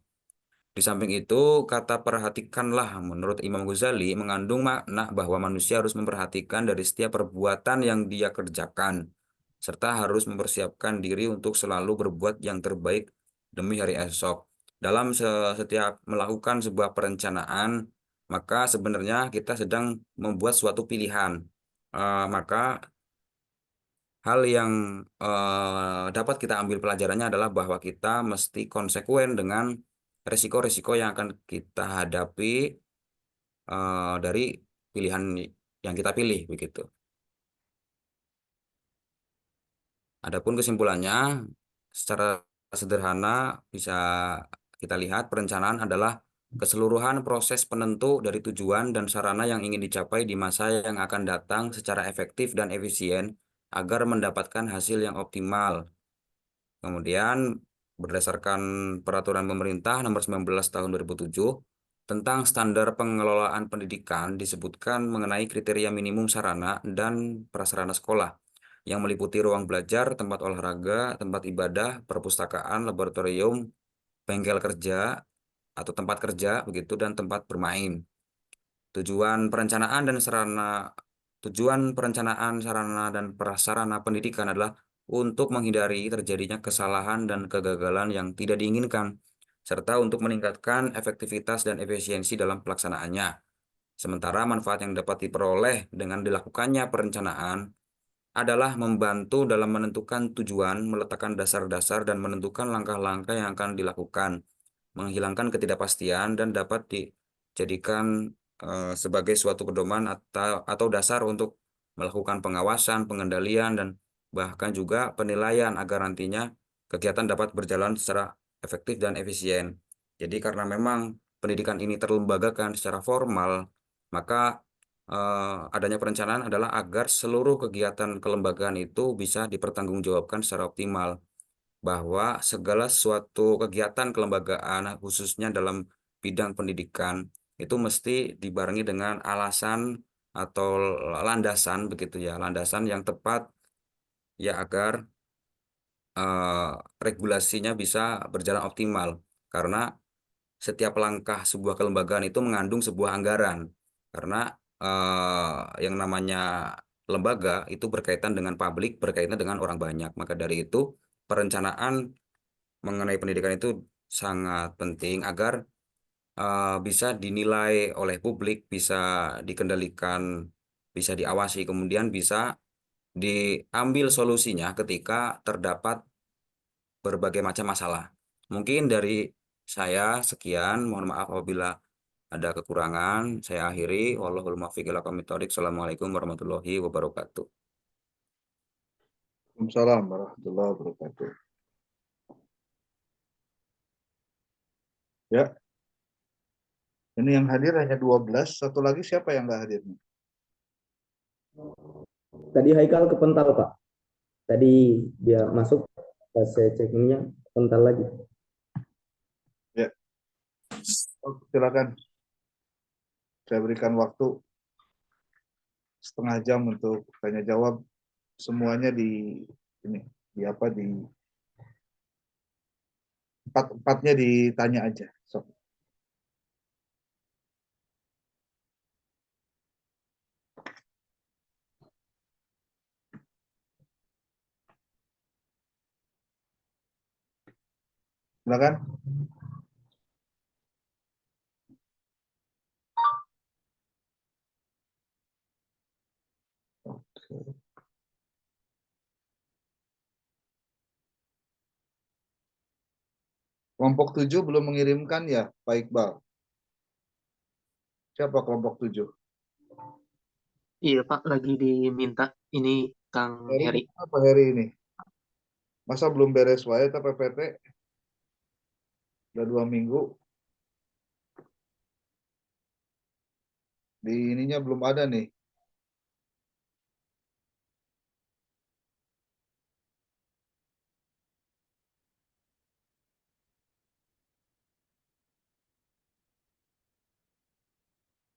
Di samping itu, kata perhatikanlah menurut Imam Ghazali mengandung makna bahwa manusia harus memperhatikan dari setiap perbuatan yang dia kerjakan, serta harus mempersiapkan diri untuk selalu berbuat yang terbaik demi hari esok. Dalam setiap melakukan sebuah perencanaan, maka sebenarnya kita sedang membuat suatu pilihan. Maka hal yang dapat kita ambil pelajarannya adalah bahwa kita mesti konsekuen dengan risiko-risiko yang akan kita hadapi dari pilihan yang kita pilih begitu. Adapun kesimpulannya, secara sederhana bisa kita lihat perencanaan adalah keseluruhan proses penentu dari tujuan dan sarana yang ingin dicapai di masa yang akan datang secara efektif dan efisien agar mendapatkan hasil yang optimal. Kemudian berdasarkan peraturan pemerintah nomor 19 tahun 2007 tentang standar pengelolaan pendidikan disebutkan mengenai kriteria minimum sarana dan prasarana sekolah yang meliputi ruang belajar, tempat olahraga, tempat ibadah, perpustakaan, laboratorium, bengkel kerja atau tempat kerja begitu, dan tempat bermain. Tujuan perencanaan sarana dan prasarana pendidikan adalah untuk menghindari terjadinya kesalahan dan kegagalan yang tidak diinginkan serta untuk meningkatkan efektivitas dan efisiensi dalam pelaksanaannya. Sementara manfaat yang dapat diperoleh dengan dilakukannya perencanaan adalah membantu dalam menentukan tujuan, meletakkan dasar-dasar, dan menentukan langkah-langkah yang akan dilakukan, menghilangkan ketidakpastian, dan dapat dijadikan sebagai suatu pedoman atau dasar untuk melakukan pengawasan, pengendalian, dan bahkan juga penilaian agar nantinya kegiatan dapat berjalan secara efektif dan efisien. Jadi karena memang pendidikan ini terlembagakan secara formal, maka adanya perencanaan adalah agar seluruh kegiatan kelembagaan itu bisa dipertanggungjawabkan secara optimal, bahwa segala suatu kegiatan kelembagaan khususnya dalam bidang pendidikan itu mesti dibarengi dengan alasan atau landasan begitu ya, landasan yang tepat ya agar regulasinya bisa berjalan optimal, karena setiap langkah sebuah kelembagaan itu mengandung sebuah anggaran, karena yang namanya lembaga itu berkaitan dengan publik, berkaitan dengan orang banyak. Maka dari itu perencanaan mengenai pendidikan itu sangat penting agar bisa dinilai oleh publik, bisa dikendalikan, bisa diawasi, kemudian bisa diambil solusinya ketika terdapat berbagai macam masalah. Mungkin dari saya sekian, mohon maaf apabila ada kekurangan. Saya akhiri. Wallahul muwaffiq ila aqwamit thoriq. Assalamualaikum warahmatullahi wabarakatuh. Waalaikumsalam warahmatullahi wabarakatuh. Ya, ini yang hadir hanya 12. Satu lagi siapa yang nggak hadir nih? Tadi Haikal kepental, Pak. Tadi dia masuk, pas saya cek ininya kepental lagi. Ya, silakan. Saya berikan waktu setengah jam untuk tanya jawab. Semuanya di ini, di apa, di empat-empatnya ditanya aja. So. Silakan. Oke. Kelompok 7 belum mengirimkan ya, Pak Iqbal? Siapa kelompok 7? Iya Pak, lagi diminta ini Kang Heri. Apa Heri ini? Masa belum beres wae PPT? Udah 2 minggu. Di ininya belum ada nih.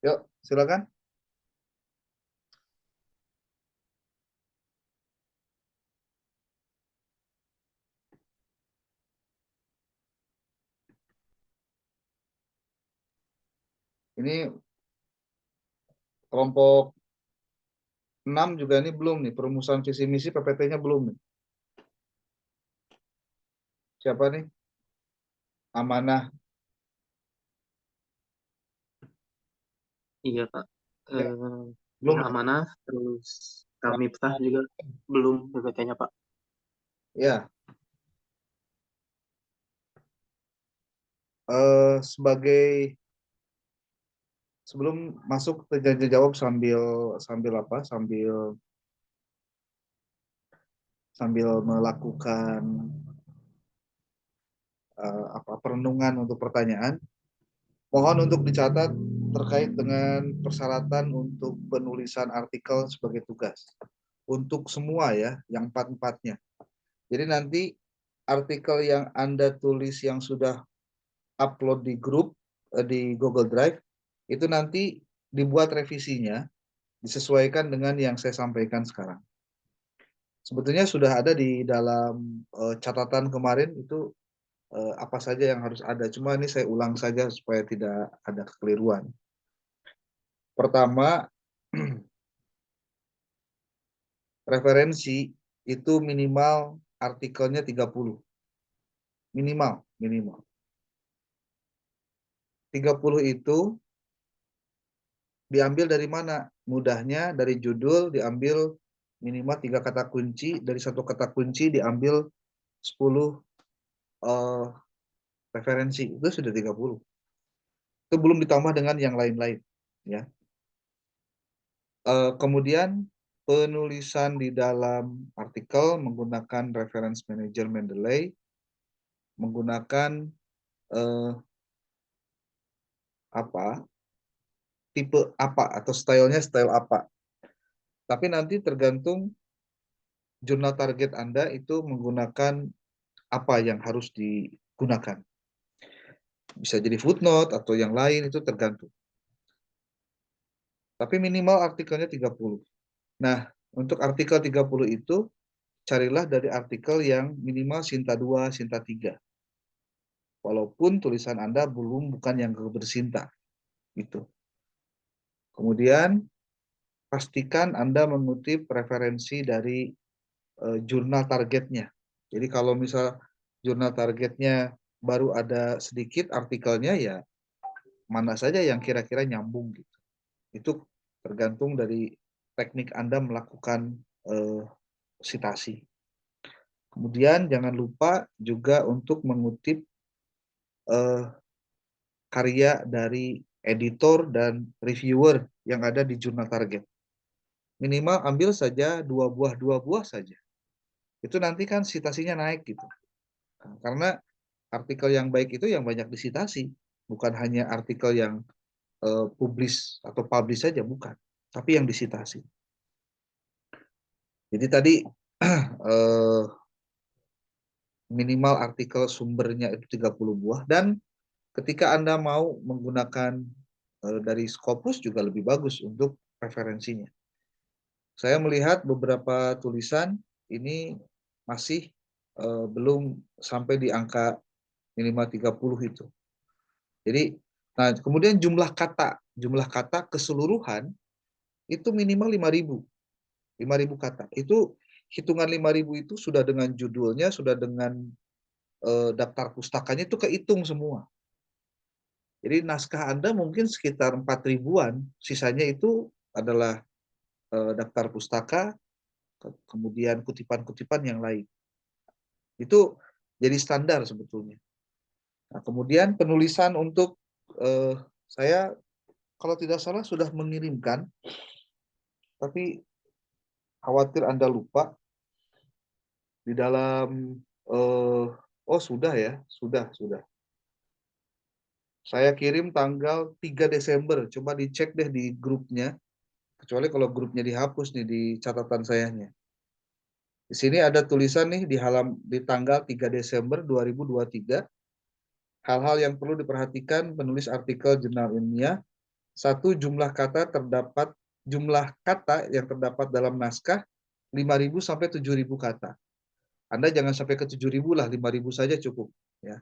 Yuk, silakan. Ini kelompok 6 juga ini belum nih, perumusan visi misi PPT-nya belum nih. Siapa nih? Amanah. Iya Pak. Ya, belum. Amanah, terus kami Miftah juga belum PPT-nya Pak. Ya. Sebagai sebelum masuk tanya jawab sambil melakukan perenungan untuk pertanyaan, mohon untuk dicatat terkait dengan persyaratan untuk penulisan artikel sebagai tugas untuk semua ya, yang empat-empatnya. Jadi nanti artikel yang Anda tulis yang sudah upload di grup di Google Drive itu nanti dibuat revisinya disesuaikan dengan yang saya sampaikan sekarang. Sebetulnya sudah ada di dalam catatan kemarin itu apa saja yang harus ada. Cuma ini saya ulang saja supaya tidak ada kekeliruan. Pertama, referensi itu minimal artikelnya 30. Minimal. 30 itu diambil dari mana? Mudahnya dari judul diambil minimal 3 kata kunci, dari 1 kata kunci diambil 10 referensi, itu sudah 30. Itu belum ditambah dengan yang lain-lain, ya. Kemudian penulisan di dalam artikel menggunakan reference manager Mendeley, menggunakan tipe apa atau stylenya style apa. Tapi nanti tergantung jurnal target Anda itu menggunakan apa yang harus digunakan. Bisa jadi footnote atau yang lain, itu tergantung. Tapi minimal artikelnya 30. Nah, untuk artikel 30 itu, carilah dari artikel yang minimal Sinta 2, Sinta 3. Walaupun tulisan Anda bukan yang bersinta. Itu. Kemudian, pastikan Anda mengutip referensi dari jurnal targetnya. Jadi kalau misal jurnal targetnya baru ada sedikit artikelnya, ya mana saja yang kira-kira nyambung gitu. Itu tergantung dari teknik Anda melakukan sitasi. Kemudian jangan lupa juga untuk mengutip karya dari editor dan reviewer yang ada di jurnal target. Minimal ambil saja 2 buah saja. Itu nanti kan sitasinya naik gitu. Karena artikel yang baik itu yang banyak disitasi, bukan hanya artikel yang publish saja, bukan, tapi yang disitasi. Jadi tadi minimal artikel sumbernya itu 30 buah, dan ketika Anda mau menggunakan dari Scopus juga lebih bagus untuk referensinya. Saya melihat beberapa tulisan ini masih belum sampai di angka minimal 30 itu. Jadi, nah kemudian jumlah kata keseluruhan itu minimal 5.000 kata. Itu hitungan 5.000 itu sudah dengan judulnya, sudah dengan daftar pustakanya, itu kehitung semua. Jadi naskah Anda mungkin sekitar 4.000-an, sisanya itu adalah daftar pustaka, kemudian kutipan-kutipan yang lain. Itu jadi standar sebetulnya. Nah, kemudian penulisan untuk saya kalau tidak salah sudah mengirimkan, tapi khawatir Anda lupa di dalam sudah ya, sudah. Saya kirim tanggal 3 Desember, coba dicek deh di grupnya, kecuali kalau grupnya dihapus nih di catatan sayanya. Di sini ada tulisan nih di tanggal 3 Desember 2023, hal-hal yang perlu diperhatikan penulis artikel jurnal ilmiah. 1, jumlah kata yang terdapat dalam naskah 5.000 sampai 7.000 kata. Anda jangan sampai ke 7.000 lah, 5.000 saja cukup, ya.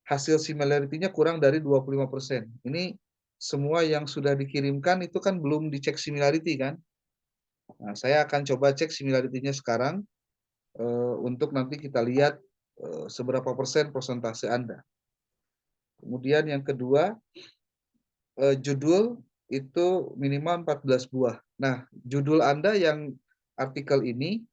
Hasil similarity-nya kurang dari 25%. Ini semua yang sudah dikirimkan itu kan belum dicek similarity kan. Nah, saya akan coba cek similarity-nya sekarang untuk nanti kita lihat seberapa persen persentase Anda. Kemudian yang kedua, judul itu minimal 14 buah. Nah, judul Anda yang artikel ini,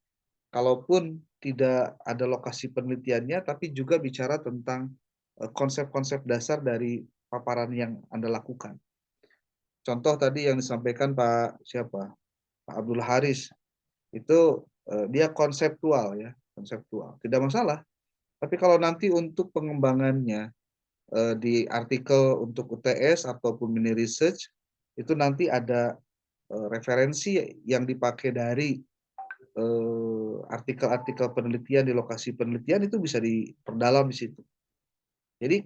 kalaupun tidak ada lokasi penelitiannya, tapi juga bicara tentang konsep-konsep dasar dari paparan yang Anda lakukan. Contoh tadi yang disampaikan Pak Abdul Haris, itu dia konseptual ya, konseptual. Tidak masalah. Tapi kalau nanti untuk pengembangannya di artikel untuk UTS ataupun mini research, itu nanti ada referensi yang dipakai dari artikel-artikel penelitian di lokasi penelitian, itu bisa diperdalam di situ. Jadi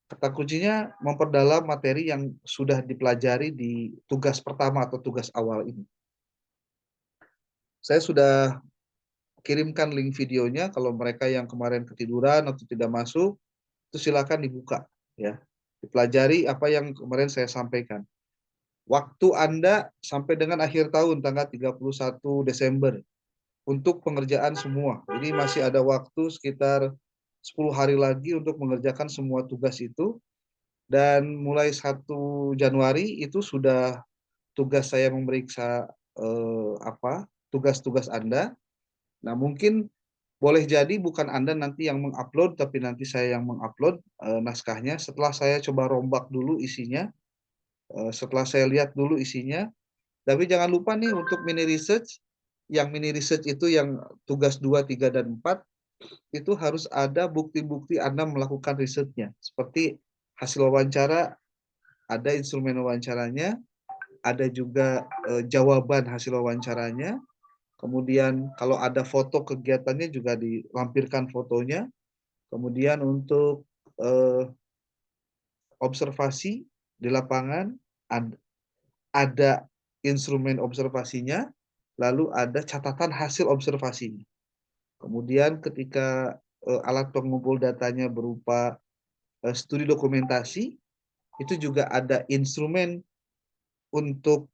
kata kuncinya memperdalam materi yang sudah dipelajari di tugas pertama atau tugas awal ini. Saya sudah kirimkan link videonya, kalau mereka yang kemarin ketiduran atau tidak masuk, itu silakan dibuka, ya. Dipelajari apa yang kemarin saya sampaikan. Waktu Anda sampai dengan akhir tahun, tanggal 31 Desember, untuk pengerjaan semua. Jadi masih ada waktu sekitar 10 hari lagi untuk mengerjakan semua tugas itu. Dan mulai 1 Januari itu sudah tugas saya memeriksa tugas-tugas Anda. Nah, mungkin boleh jadi bukan Anda nanti yang mengupload, tapi nanti saya yang mengupload naskahnya. Setelah saya coba rombak dulu isinya, setelah saya lihat dulu isinya. Tapi jangan lupa nih untuk mini research. Yang mini research itu yang tugas 2, 3, dan 4, itu harus ada bukti-bukti Anda melakukan risetnya. Seperti hasil wawancara, ada instrumen wawancaranya, ada juga jawaban hasil wawancaranya. Kemudian kalau ada foto kegiatannya juga dilampirkan fotonya. Kemudian untuk observasi di lapangan ada instrumen observasinya, lalu ada catatan hasil observasinya. Kemudian ketika alat pengumpul datanya berupa studi dokumentasi, itu juga ada instrumen untuk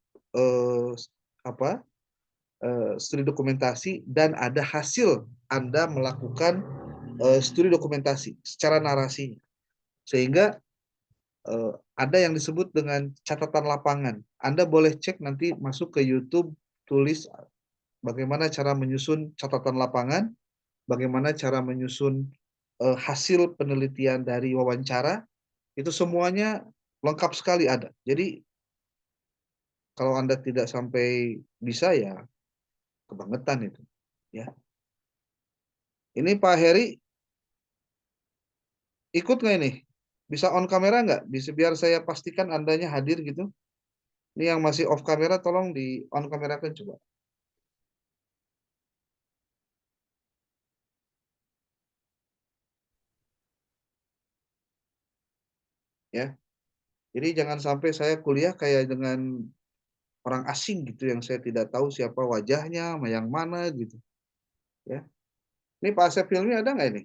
studi dokumentasi, dan ada hasil Anda melakukan studi dokumentasi secara narasi. Sehingga ada yang disebut dengan catatan lapangan. Anda boleh cek nanti masuk ke YouTube, tulis bagaimana cara menyusun catatan lapangan, bagaimana cara menyusun hasil penelitian dari wawancara, itu semuanya lengkap sekali ada. Jadi kalau Anda tidak sampai bisa, ya kebangetan itu. Ya. Ini Pak Heri ikut nggak ini? Bisa on kamera nggak? Bisa, biar saya pastikan Andanya hadir gitu. Ini yang masih off kamera tolong di on kamerakan coba. Ya. Jadi jangan sampai saya kuliah kayak dengan orang asing gitu yang saya tidak tahu siapa wajahnya, yang mana gitu. Ya. Ini Pak Asep Hilmi ada nggak ini?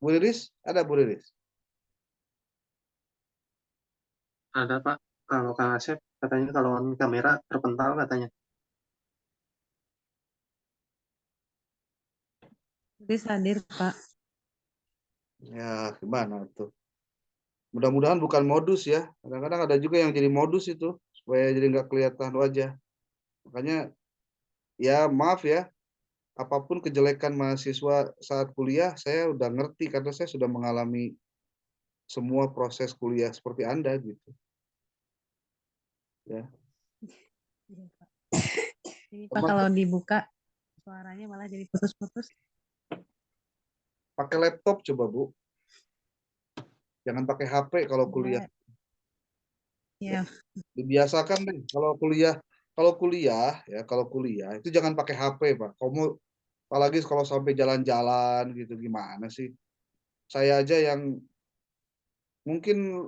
Bu Riris? Ada Bu Riris? Ada Pak, kalau Kang Asep katanya kalau on kamera terpental katanya. Riris hadir, Pak. Ya, gimana tuh? Mudah-mudahan bukan modus ya. Kadang-kadang ada juga yang jadi modus itu, supaya jadi nggak kelihatan wajah. Makanya, ya maaf ya, apapun kejelekan mahasiswa saat kuliah, saya udah ngerti karena saya sudah mengalami semua proses kuliah seperti Anda gitu. Ya. Iya, Pak. Ini Pak kalau dibuka suaranya malah jadi putus-putus. Pakai laptop coba Bu. Jangan pakai HP kalau kuliah. Ya. Dibiasakan deh kalau kuliah itu jangan pakai HP Pak. Kamu apalagi kalau sampai jalan-jalan gitu, gimana sih? Saya aja yang mungkin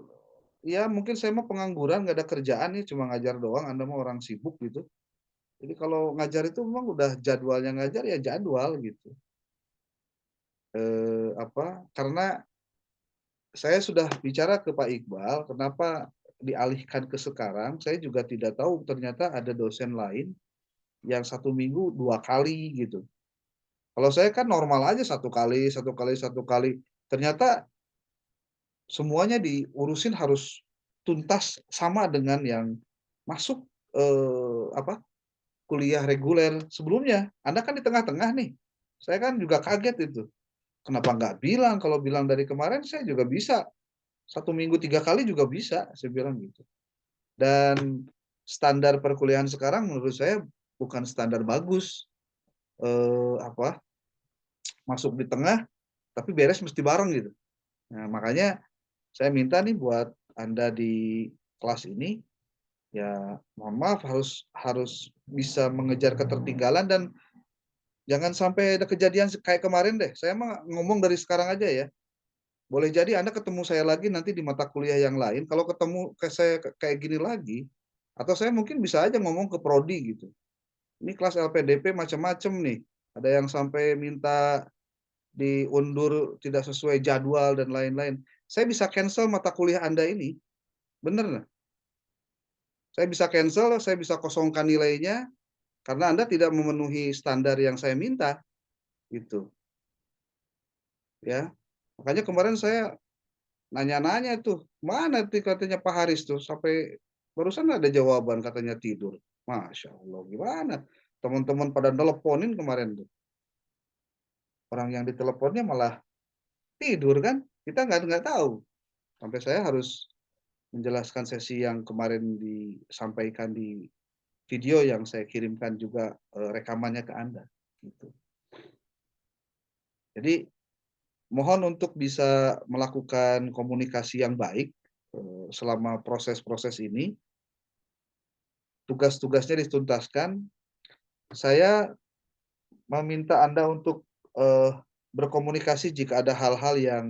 mungkin saya mau pengangguran, nggak ada kerjaan nih, cuma ngajar doang. Anda mau orang sibuk gitu. Jadi kalau ngajar itu memang udah jadwalnya ngajar, ya jadwal gitu. Karena saya sudah bicara ke Pak Iqbal, kenapa dialihkan ke sekarang, saya juga tidak tahu, ternyata ada dosen lain yang 1 minggu 2 kali gitu. Kalau saya kan normal aja 1 kali, 1 kali, 1 kali. Ternyata semuanya diurusin harus tuntas sama dengan yang masuk kuliah reguler sebelumnya. Anda kan di tengah-tengah nih. Saya kan juga kaget itu. Kenapa nggak bilang? Kalau bilang dari kemarin saya juga bisa. 1 minggu 3 kali juga bisa, saya bilang gitu. Dan standar perkuliahan sekarang menurut saya bukan standar bagus. Masuk di tengah, tapi beres mesti bareng gitu. Nah, makanya saya minta nih buat Anda di kelas ini, ya mohon maaf harus bisa mengejar ketertinggalan, dan jangan sampai ada kejadian kayak kemarin deh. Saya mah ngomong dari sekarang aja ya. Boleh jadi Anda ketemu saya lagi nanti di mata kuliah yang lain. Kalau ketemu saya kayak gini lagi, atau saya mungkin bisa aja ngomong ke prodi gitu. Ini kelas LPDP macam-macam nih. Ada yang sampai minta diundur tidak sesuai jadwal dan lain-lain. Saya bisa cancel mata kuliah Anda ini. Bener nggak? Saya bisa cancel, saya bisa kosongkan nilainya, karena Anda tidak memenuhi standar yang saya minta. Gitu. Ya. Makanya kemarin saya nanya-nanya tuh, mana tuh katanya Pak Haris tuh, sampai barusan ada jawaban katanya tidur. Masya Allah, gimana? Teman-teman pada teleponin kemarin tuh. Orang yang diteleponnya malah tidur kan? Kita nggak tahu. Sampai saya harus menjelaskan sesi yang kemarin disampaikan di video yang saya kirimkan juga rekamannya ke Anda. Gitu. Jadi mohon untuk bisa melakukan komunikasi yang baik selama proses-proses ini. Tugas-tugasnya dituntaskan. Saya meminta Anda untuk berkomunikasi jika ada hal-hal yang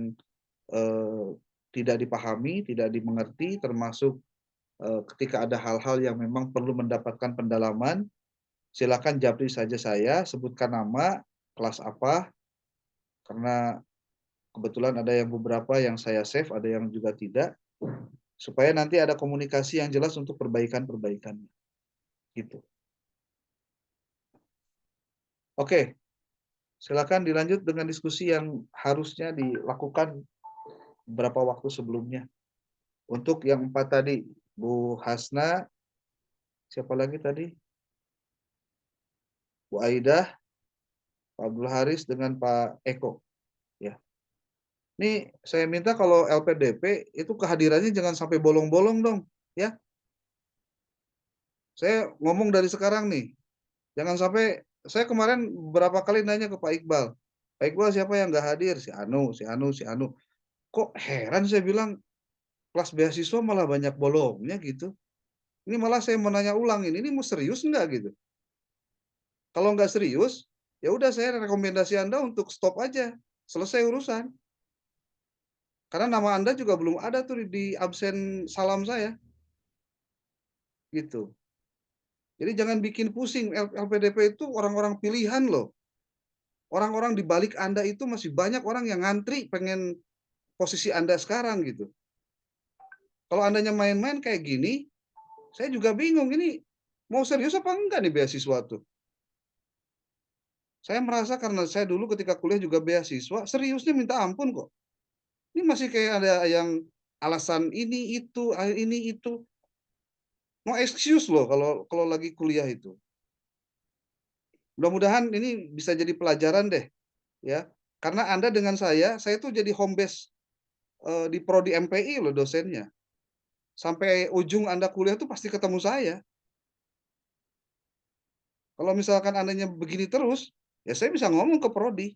tidak dipahami, tidak dimengerti, termasuk ketika ada hal-hal yang memang perlu mendapatkan pendalaman, silakan japri saja saya, sebutkan nama, kelas apa, karena kebetulan ada yang beberapa yang saya save, ada yang juga tidak, supaya nanti ada komunikasi yang jelas untuk perbaikan-perbaikan. Gitu. Oke, silakan dilanjut dengan diskusi yang harusnya dilakukan beberapa waktu sebelumnya. Untuk yang 4 tadi, Bu Hasna, siapa lagi tadi? Bu Aidah, Pak Abdul Haris, dengan Pak Eko. Ya. Ini saya minta kalau LPDP itu kehadirannya jangan sampai bolong-bolong dong, ya. Saya ngomong dari sekarang nih, jangan sampai, saya kemarin beberapa kali nanya ke Pak Iqbal. Pak Iqbal siapa yang nggak hadir? Si Anu, si Anu, si Anu. Kok heran saya bilang, kelas beasiswa malah banyak bolongnya gitu. Ini malah saya mau nanya ulang ini mau serius nggak gitu? Kalau nggak serius, ya udah saya rekomendasi Anda untuk stop aja, selesai urusan. Karena nama Anda juga belum ada tuh di absen salam saya. Gitu. Jadi jangan bikin pusing, LPDP itu orang-orang pilihan loh. Orang-orang di balik Anda itu masih banyak orang yang ngantri pengen posisi Anda sekarang gitu. Kalau Andanya main-main kayak gini, saya juga bingung ini mau serius apa enggak nih beasiswa tuh. Saya merasa karena saya dulu ketika kuliah juga beasiswa, seriusnya minta ampun kok. Ini masih kayak ada yang alasan ini itu. No excuse loh kalau lagi kuliah itu. Mudah-mudahan ini bisa jadi pelajaran deh, ya. Karena Anda dengan saya tuh jadi home base di prodi MPI loh dosennya. Sampai ujung Anda kuliah tuh pasti ketemu saya. Kalau misalkan Andanya begini terus, ya saya bisa ngomong ke prodi.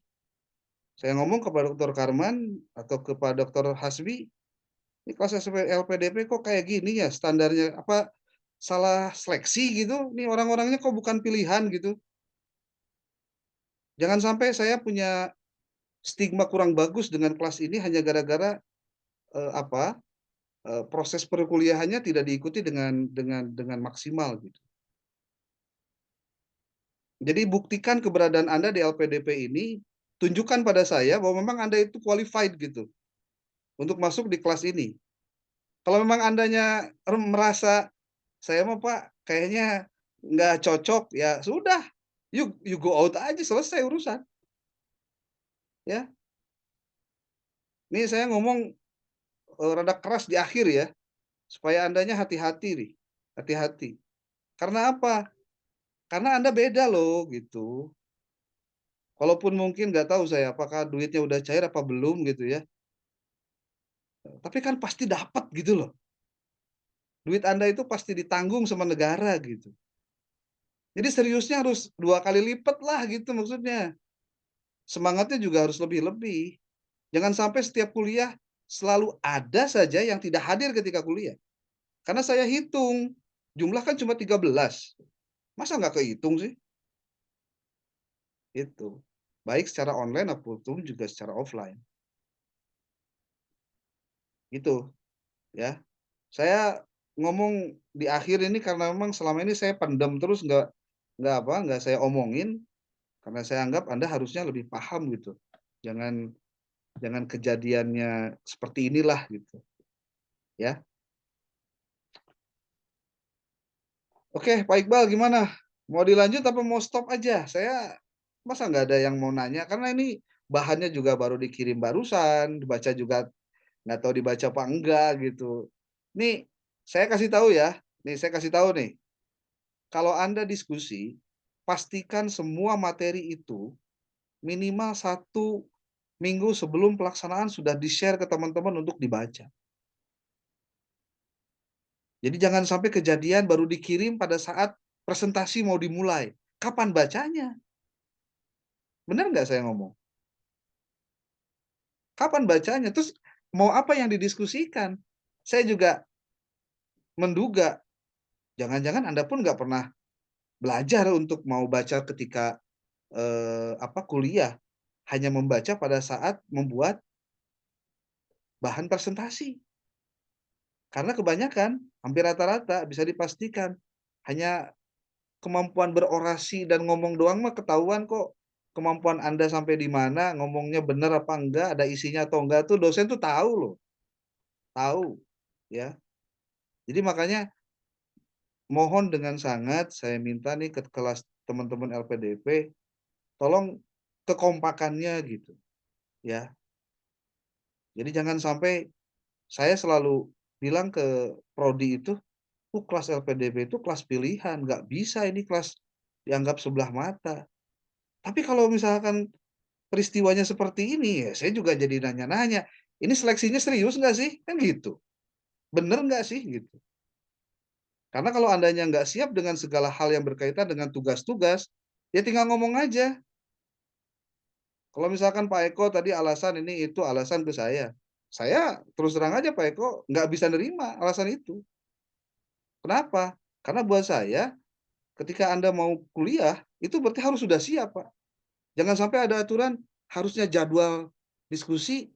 Saya ngomong kepada Dr. Karman atau kepada Dr. Hasbi, ini kelas LPDP kok kayak gini ya standarnya, apa salah seleksi gitu, ini orang-orangnya kok bukan pilihan gitu. Jangan sampai saya punya stigma kurang bagus dengan kelas ini hanya gara-gara proses perkuliahannya tidak diikuti dengan maksimal gitu. Jadi buktikan keberadaan Anda di LPDP ini, tunjukkan pada saya bahwa memang Anda itu qualified gitu untuk masuk di kelas ini. Kalau memang Andanya merasa saya mah Pak kayaknya nggak cocok, ya sudah, you go out aja, selesai urusan. Ya, ini saya ngomong rada keras di akhir ya, supaya Andanya hati-hati nih, hati-hati. Karena apa? Karena Anda beda loh gitu. Walaupun mungkin nggak tahu saya apakah duitnya udah cair apa belum gitu ya. Tapi kan pasti dapat gitu loh. Duit Anda itu pasti ditanggung sama negara gitu. Jadi seriusnya harus 2 kali lipat lah gitu maksudnya. Semangatnya juga harus lebih-lebih. Jangan sampai setiap kuliah selalu ada saja yang tidak hadir ketika kuliah. Karena saya hitung, jumlah kan cuma 13. Masa nggak kehitung sih? Itu. Baik secara online maupun juga secara offline. Gitu. Ya. Saya ngomong di akhir ini karena memang selama ini saya pendam terus nggak saya omongin karena saya anggap Anda harusnya lebih paham gitu. Jangan kejadiannya seperti inilah gitu. Ya. Oke, Pak Iqbal gimana? Mau dilanjut apa mau stop aja? Saya masa nggak ada yang mau nanya karena ini bahannya juga baru dikirim barusan, dibaca juga nggak tahu dibaca apa enggak gitu. Nih, saya kasih tahu ya. Nih, saya kasih tahu nih. Kalau Anda diskusi, pastikan semua materi itu minimal 1 minggu sebelum pelaksanaan sudah di-share ke teman-teman untuk dibaca. Jadi jangan sampai kejadian baru dikirim pada saat presentasi mau dimulai. Kapan bacanya? Benar nggak saya ngomong? Kapan bacanya? Terus mau apa yang didiskusikan? Saya juga menduga, jangan-jangan Anda pun nggak pernah belajar untuk mau baca ketika kuliah. Hanya membaca pada saat membuat bahan presentasi. Karena kebanyakan, hampir rata-rata bisa dipastikan, hanya kemampuan berorasi dan ngomong doang mah ketahuan kok. Kemampuan Anda sampai di mana, ngomongnya benar apa enggak, ada isinya atau enggak tuh dosen tuh tahu loh. Tahu, ya. Jadi makanya mohon dengan sangat saya minta nih ke kelas teman-teman LPDP, tolong kekompakannya gitu, ya. Jadi jangan sampai saya selalu bilang ke prodi itu, kelas LPDP itu kelas pilihan, nggak bisa ini kelas dianggap sebelah mata. Tapi kalau misalkan peristiwanya seperti ini, ya saya juga jadi nanya-nanya, ini seleksinya serius nggak sih? Kan gitu. Bener nggak sih? Gitu. Karena kalau andanya nggak siap dengan segala hal yang berkaitan dengan tugas-tugas, ya tinggal ngomong aja. Kalau misalkan Pak Eko tadi alasan ini itu alasan ke saya terus terang aja Pak Eko nggak bisa nerima alasan itu. Kenapa? Karena buat saya ketika Anda mau kuliah itu berarti harus sudah siap Pak. Jangan sampai ada aturan harusnya jadwal diskusi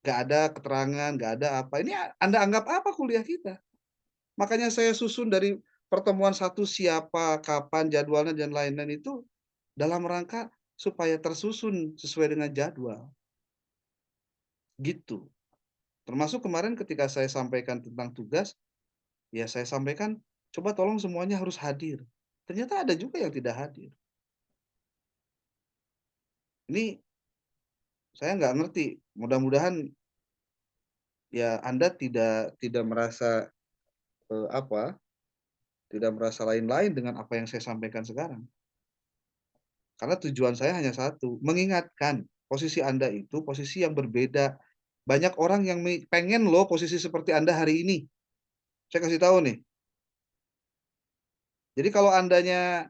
nggak ada keterangan, nggak ada apa. Ini Anda anggap apa kuliah kita? Makanya saya susun dari pertemuan satu siapa, kapan, jadwalnya, dan lain-lain itu dalam rangka supaya tersusun sesuai dengan jadwal. Gitu. Termasuk kemarin ketika saya sampaikan tentang tugas, ya saya sampaikan, coba tolong semuanya harus hadir. Ternyata ada juga yang tidak hadir. Ini saya nggak ngerti. Mudah-mudahan ya Anda tidak merasa apa, tidak merasa lain-lain dengan apa yang saya sampaikan sekarang. Karena tujuan saya hanya satu, mengingatkan posisi Anda itu posisi yang berbeda. Banyak orang yang pengen loh posisi seperti Anda hari ini. Saya kasih tahu nih. Jadi kalau Andanya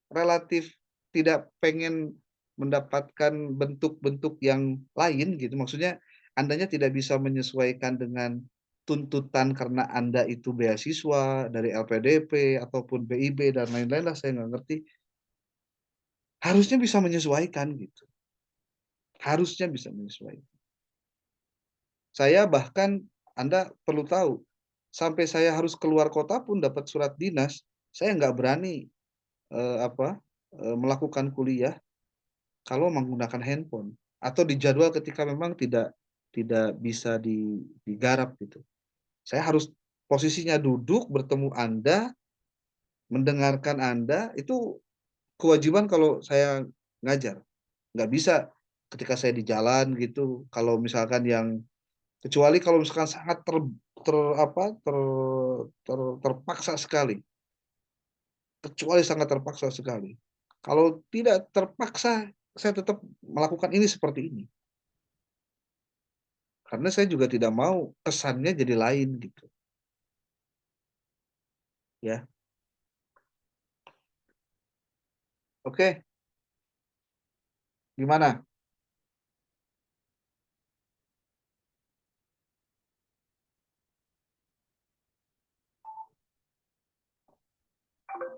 relatif tidak pengen mendapatkan bentuk-bentuk yang lain gitu, maksudnya Andanya tidak bisa menyesuaikan dengan tuntutan karena Anda itu beasiswa dari LPDP ataupun BIB dan lain-lain lah saya nggak ngerti. Harusnya bisa menyesuaikan gitu. Harusnya bisa menyesuaikan. Saya bahkan Anda perlu tahu, sampai saya harus keluar kota pun dapat surat dinas, saya nggak berani melakukan kuliah kalau menggunakan handphone atau dijadwal ketika memang tidak bisa digarap gitu. Saya harus posisinya duduk bertemu Anda, mendengarkan Anda, itu kewajiban kalau saya ngajar. Nggak bisa ketika saya di jalan gitu, kalau misalkan yang kecuali kalau misalkan sangat terpaksa sekali, kecuali sangat terpaksa sekali. Kalau tidak terpaksa, saya tetap melakukan ini seperti ini. Karena saya juga tidak mau kesannya jadi lain gitu. Ya. Oke, gimana?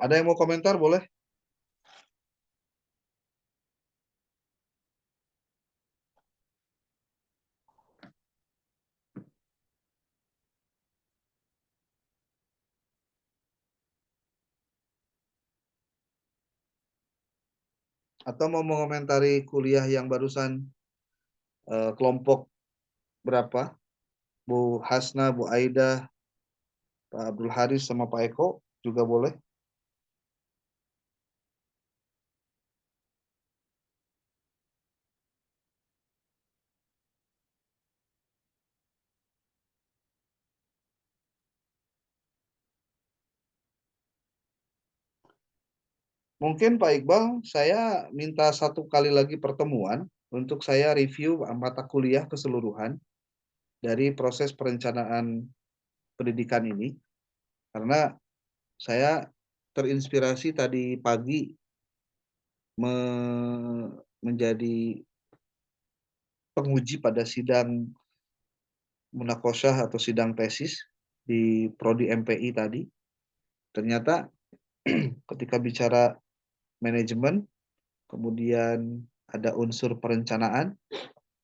Ada yang mau komentar boleh? Atau mau mengomentari kuliah yang barusan kelompok berapa? Bu Hasna, Bu Aida, Pak Abdul Haris sama Pak Eko juga boleh. Mungkin Pak Iqbal, saya minta 1 kali lagi pertemuan untuk saya review mata kuliah keseluruhan dari proses perencanaan pendidikan ini, karena saya terinspirasi tadi pagi menjadi penguji pada sidang munakosyah atau sidang tesis di Prodi MPI tadi. Ternyata ketika bicara manajemen, kemudian ada unsur perencanaan,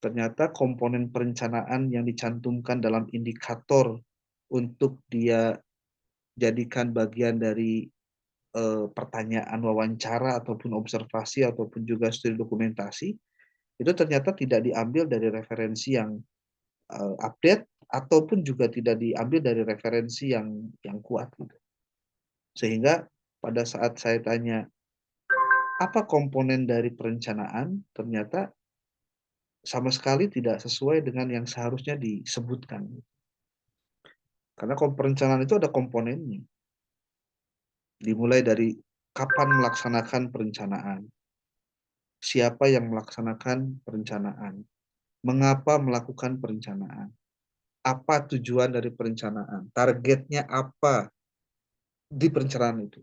ternyata komponen perencanaan yang dicantumkan dalam indikator untuk dia jadikan bagian dari pertanyaan wawancara ataupun observasi ataupun juga studi dokumentasi, itu ternyata tidak diambil dari referensi yang update ataupun juga tidak diambil dari referensi yang kuat gitu. Sehingga pada saat saya tanya apa komponen dari perencanaan, ternyata sama sekali tidak sesuai dengan yang seharusnya disebutkan. Karena perencanaan itu ada komponennya. Dimulai dari kapan melaksanakan perencanaan, siapa yang melaksanakan perencanaan, mengapa melakukan perencanaan, apa tujuan dari perencanaan, targetnya apa di perencanaan itu.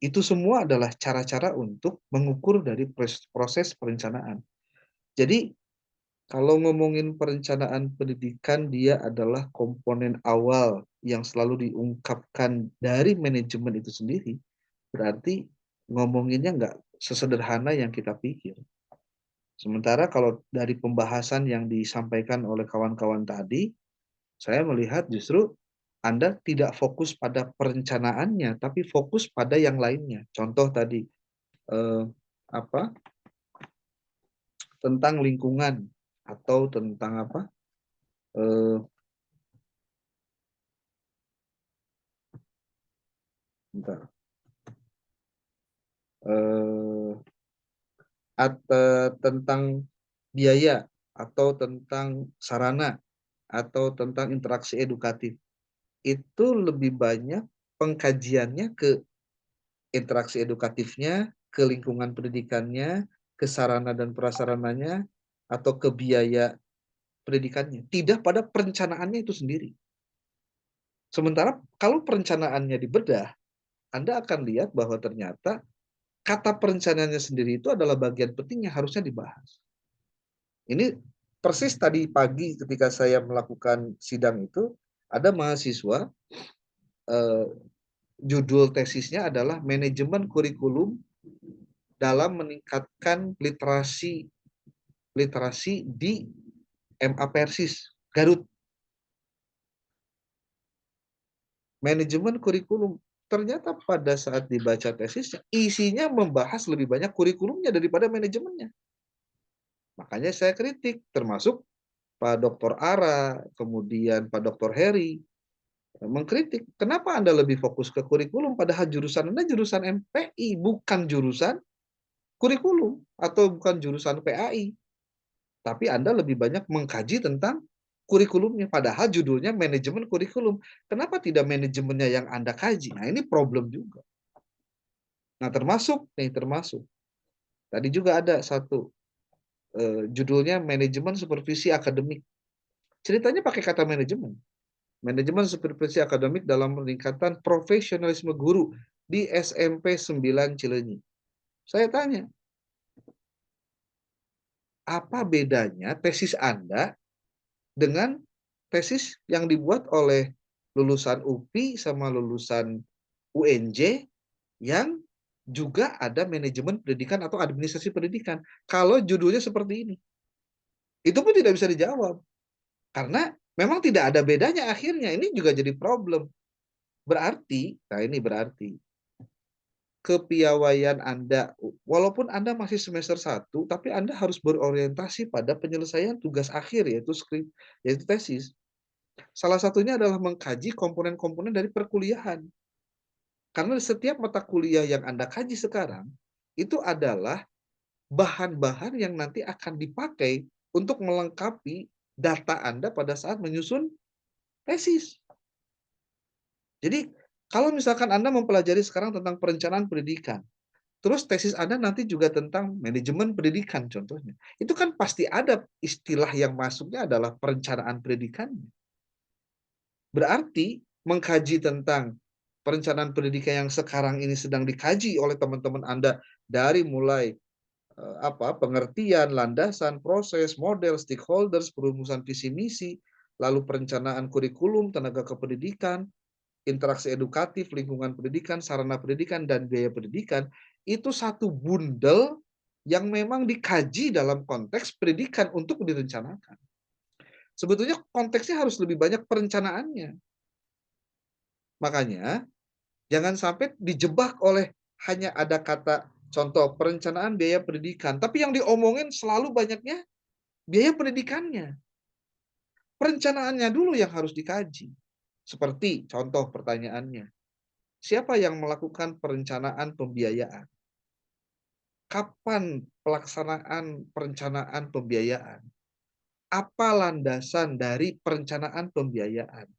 Itu semua adalah cara-cara untuk mengukur dari proses perencanaan. Jadi kalau ngomongin perencanaan pendidikan, dia adalah komponen awal yang selalu diungkapkan dari manajemen itu sendiri. Berarti ngomonginnya nggak sesederhana yang kita pikir. Sementara kalau dari pembahasan yang disampaikan oleh kawan-kawan tadi, saya melihat justru Anda tidak fokus pada perencanaannya, tapi fokus pada yang lainnya. Contoh tadi, tentang lingkungan atau tentang tentang biaya atau tentang sarana atau tentang interaksi edukatif. Itu lebih banyak pengkajiannya ke interaksi edukatifnya, ke lingkungan pendidikannya, ke sarana dan prasarananya, atau ke biaya pendidikannya. Tidak pada perencanaannya itu sendiri. Sementara kalau perencanaannya dibedah, Anda akan lihat bahwa ternyata kata perencanaannya sendiri itu adalah bagian penting yang harusnya dibahas. Ini persis tadi pagi ketika saya melakukan sidang itu, ada mahasiswa judul tesisnya adalah manajemen kurikulum dalam meningkatkan literasi di MA Persis Garut. Manajemen kurikulum. Ternyata pada saat dibaca tesisnya, isinya membahas lebih banyak kurikulumnya daripada manajemennya. Makanya saya kritik, termasuk Pak Dr. Ara, kemudian Pak Dr. Heri, mengkritik, kenapa Anda lebih fokus ke kurikulum, padahal jurusan Anda jurusan MPI, bukan jurusan kurikulum, atau bukan jurusan PAI. Tapi Anda lebih banyak mengkaji tentang kurikulumnya, padahal judulnya manajemen kurikulum. Kenapa tidak manajemennya yang Anda kaji? Nah, ini problem juga. Nah, termasuk. Tadi juga ada satu, judulnya manajemen supervisi akademik. Ceritanya pakai kata manajemen. Manajemen supervisi akademik dalam peningkatan profesionalisme guru di SMP 9 Cileunyi. Saya tanya, apa bedanya tesis Anda dengan tesis yang dibuat oleh lulusan UPI sama lulusan UNJ yang juga ada manajemen pendidikan atau administrasi pendidikan? Kalau judulnya seperti ini, itu pun tidak bisa dijawab. Karena memang tidak ada bedanya akhirnya. Ini juga jadi problem. Berarti kepiawaian Anda, walaupun Anda masih semester 1, tapi Anda harus berorientasi pada penyelesaian tugas akhir, yaitu skrip, yaitu tesis. Salah satunya adalah mengkaji komponen-komponen dari perkuliahan. Karena setiap mata kuliah yang Anda kaji sekarang, itu adalah bahan-bahan yang nanti akan dipakai untuk melengkapi data Anda pada saat menyusun tesis. Jadi, kalau misalkan Anda mempelajari sekarang tentang perencanaan pendidikan, Terus tesis Anda nanti juga tentang manajemen pendidikan contohnya. Itu kan pasti ada istilah yang masuknya adalah perencanaan pendidikannya. Berarti mengkaji tentang perencanaan pendidikan yang sekarang ini sedang dikaji oleh teman-teman Anda dari mulai pengertian, landasan, proses, model, stakeholders, perumusan visi misi, lalu perencanaan kurikulum, tenaga kependidikan, interaksi edukatif, lingkungan pendidikan, sarana pendidikan, dan biaya pendidikan, itu satu bundel yang memang dikaji dalam konteks pendidikan untuk direncanakan. Sebetulnya konteksnya harus lebih banyak perencanaannya. Makanya, jangan sampai dijebak oleh hanya ada kata contoh perencanaan biaya pendidikan, tapi yang diomongin selalu banyaknya biaya pendidikannya. Perencanaannya dulu yang harus dikaji. Seperti contoh pertanyaannya, siapa yang melakukan perencanaan pembiayaan? Kapan pelaksanaan perencanaan pembiayaan? Apa landasan dari perencanaan pembiayaan?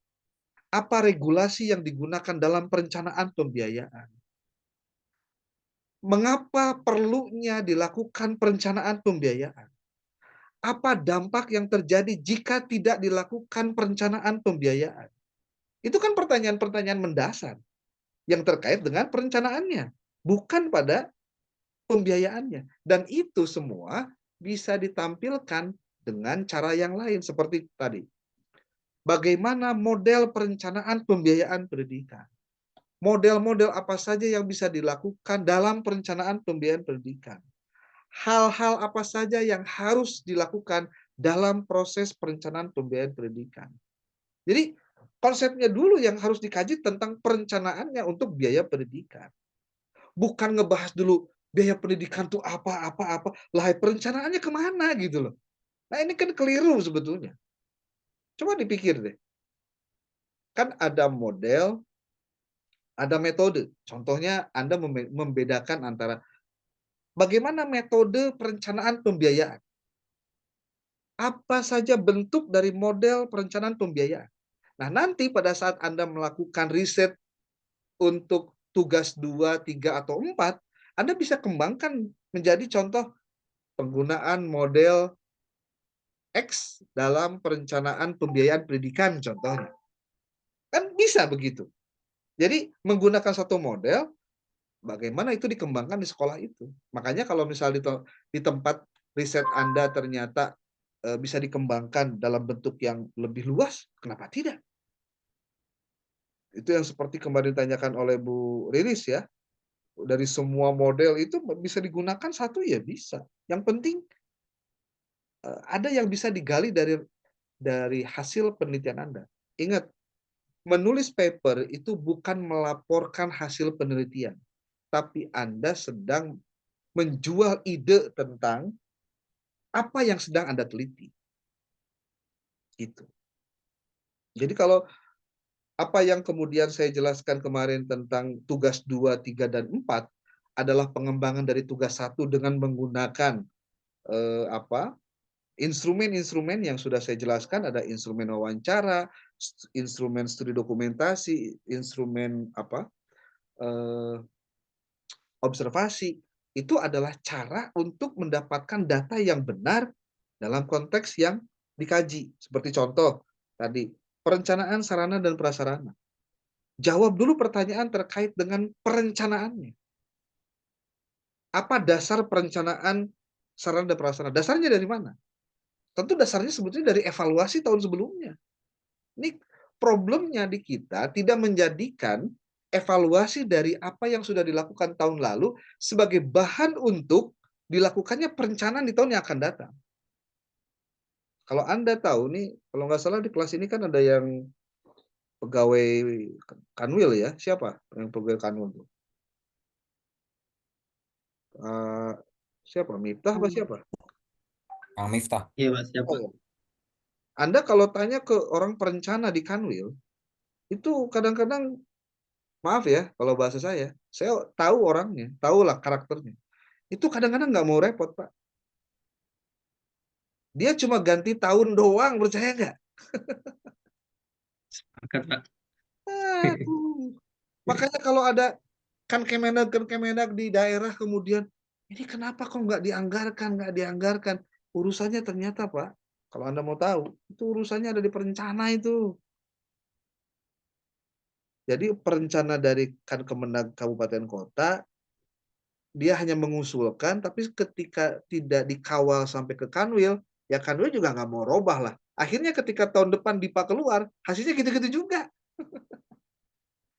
Apa regulasi yang digunakan dalam perencanaan pembiayaan? Mengapa perlunya dilakukan perencanaan pembiayaan? Apa dampak yang terjadi jika tidak dilakukan perencanaan pembiayaan? Itu kan pertanyaan-pertanyaan mendasar yang terkait dengan perencanaannya, bukan pada pembiayaannya. Dan itu semua bisa ditampilkan dengan cara yang lain seperti tadi. Bagaimana model perencanaan pembiayaan pendidikan? Model-model apa saja yang bisa dilakukan dalam perencanaan pembiayaan pendidikan? Hal-hal apa saja yang harus dilakukan dalam proses perencanaan pembiayaan pendidikan? Jadi konsepnya dulu yang harus dikaji tentang perencanaannya untuk biaya pendidikan. Bukan ngebahas dulu biaya pendidikan tuh apa. Lah perencanaannya kemana gitu loh. Nah ini kan keliru sebetulnya. Coba dipikir deh. Kan ada model, ada metode. Contohnya Anda membedakan antara bagaimana metode perencanaan pembiayaan. Apa saja bentuk dari model perencanaan pembiayaan. Nah, nanti pada saat Anda melakukan riset untuk tugas 2, 3, atau 4, Anda bisa kembangkan menjadi contoh penggunaan model X dalam perencanaan pembiayaan pendidikan contohnya. Kan bisa begitu. Jadi menggunakan satu model, bagaimana itu dikembangkan di sekolah itu. Makanya kalau misalnya di tempat riset Anda ternyata bisa dikembangkan dalam bentuk yang lebih luas, kenapa tidak? Itu yang seperti kemarin ditanyakan oleh Bu Riris ya. Dari semua model itu bisa digunakan satu ya bisa. Yang penting ada yang bisa digali dari hasil penelitian Anda. Ingat, menulis paper itu bukan melaporkan hasil penelitian, tapi Anda sedang menjual ide tentang apa yang sedang Anda teliti. Gitu. Jadi kalau apa yang kemudian saya jelaskan kemarin tentang tugas 2, 3, dan 4 adalah pengembangan dari tugas 1 dengan menggunakan instrumen-instrumen yang sudah saya jelaskan, ada instrumen wawancara, instrumen studi dokumentasi, instrumen observasi. Itu adalah cara untuk mendapatkan data yang benar dalam konteks yang dikaji. Seperti contoh tadi, perencanaan sarana dan prasarana. Jawab dulu pertanyaan terkait dengan perencanaannya. Apa dasar perencanaan sarana dan prasarana? Dasarnya dari mana? Tentu dasarnya sebetulnya dari evaluasi tahun sebelumnya. Ini problemnya di kita tidak menjadikan evaluasi dari apa yang sudah dilakukan tahun lalu sebagai bahan untuk dilakukannya perencanaan di tahun yang akan datang. Kalau Anda tahu nih, kalau nggak salah di kelas ini kan ada yang pegawai Kanwil ya. Siapa yang pegawai Kanwil tuh? Siapa? Miftah apa siapa? Kang Miftah. Iya, Pak, siapa? Oh. Anda kalau tanya ke orang perencana di Kanwil, itu kadang-kadang, maaf ya kalau bahasa saya tahu orangnya, tahulah karakternya. Itu kadang-kadang nggak mau repot, Pak. Dia cuma ganti tahun doang, percaya nggak? Sepakat, Pak. Aduh. Makanya kalau ada kan Kemenak di daerah kemudian, ini kenapa kok nggak dianggarkan. Urusannya ternyata Pak, kalau Anda mau tahu, itu urusannya ada di perencana itu. Jadi perencana dari kan Kemenag kabupaten kota, dia hanya mengusulkan, tapi ketika tidak dikawal sampai ke Kanwil, ya Kanwil juga nggak mau robah lah. Akhirnya ketika tahun depan DIPA keluar, hasilnya gitu-gitu juga.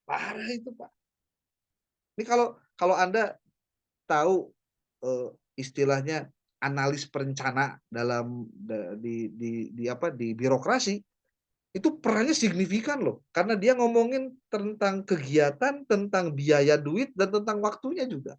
Parah itu Pak. Ini kalau Anda tahu istilahnya analis perencana dalam di birokrasi, itu perannya signifikan loh, karena dia ngomongin tentang kegiatan, tentang biaya duit, dan tentang waktunya juga.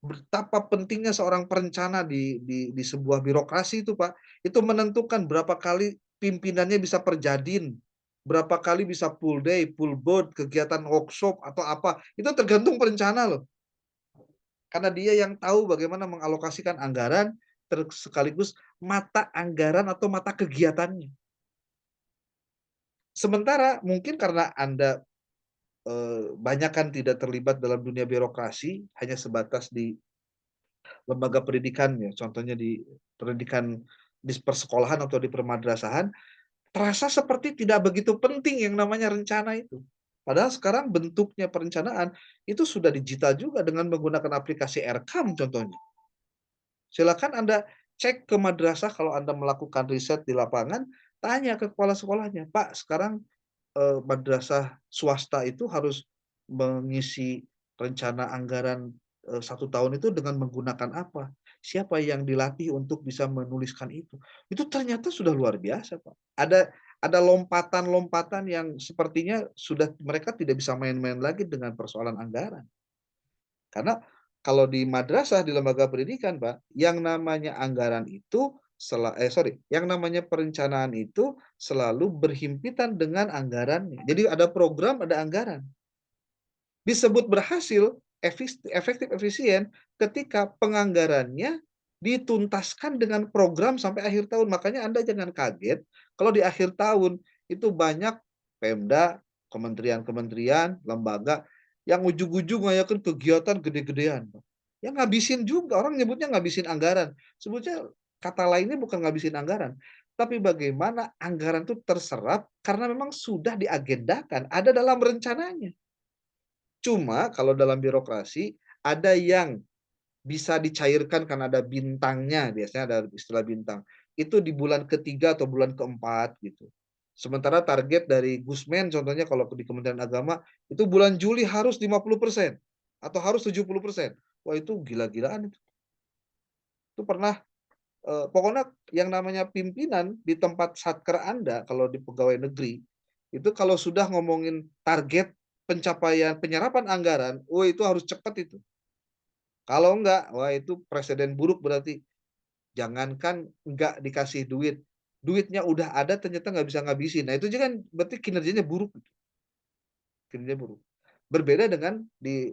Betapa pentingnya seorang perencana di sebuah birokrasi itu Pak, itu menentukan berapa kali pimpinannya bisa perjadin, berapa kali bisa full day, full board, kegiatan workshop atau apa, itu tergantung perencana loh. Karena dia yang tahu bagaimana mengalokasikan anggaran, sekaligus mata anggaran atau mata kegiatannya. Sementara mungkin karena Anda banyak kan tidak terlibat dalam dunia birokrasi, hanya sebatas di lembaga pendidikan ya, contohnya di pendidikan di persekolahan atau di permadrasahan, terasa seperti tidak begitu penting yang namanya rencana itu. Padahal sekarang bentuknya perencanaan itu sudah digital juga dengan menggunakan aplikasi Erekam contohnya. Silakan Anda cek ke madrasah kalau Anda melakukan riset di lapangan, tanya ke kepala sekolahnya, Pak, sekarang madrasah swasta itu harus mengisi rencana anggaran 1 tahun itu dengan menggunakan apa? Siapa yang dilatih untuk bisa menuliskan itu? Itu ternyata sudah luar biasa, Pak. Ada lompatan-lompatan yang sepertinya sudah mereka tidak bisa main-main lagi dengan persoalan anggaran. Karena kalau di madrasah, di lembaga pendidikan, Pak, yang namanya anggaran itu yang namanya perencanaan itu selalu berhimpitan dengan anggarannya. Jadi ada program, ada anggaran. Disebut berhasil, efektif, efisien ketika penganggarannya dituntaskan dengan program sampai akhir tahun. Makanya Anda jangan kaget kalau di akhir tahun itu banyak Pemda, kementerian-kementerian, lembaga yang ujung-ujung ngayakin kegiatan gede-gedean. Yang ngabisin juga, orang nyebutnya ngabisin anggaran. Sebutnya kata lainnya bukan ngabisin anggaran, tapi bagaimana anggaran itu terserap karena memang sudah diagendakan, ada dalam rencananya. Cuma kalau dalam birokrasi ada yang bisa dicairkan karena ada bintangnya, biasanya ada istilah bintang. Itu di bulan ketiga atau bulan keempat gitu. Sementara target dari Gusmen contohnya kalau di Kementerian Agama itu bulan Juli harus 50% atau harus 70%. Wah itu gila-gilaan itu. Itu pernah pokoknya yang namanya pimpinan di tempat satker Anda kalau di pegawai negeri itu kalau sudah ngomongin target pencapaian penyerapan anggaran, oh itu harus cepat itu. Kalau enggak, wah itu presiden buruk berarti. Jangankan enggak dikasih duit, duitnya udah ada ternyata nggak bisa ngabisin. Nah itu juga kan berarti kinerjanya buruk. Kinerjanya buruk. Berbeda dengan di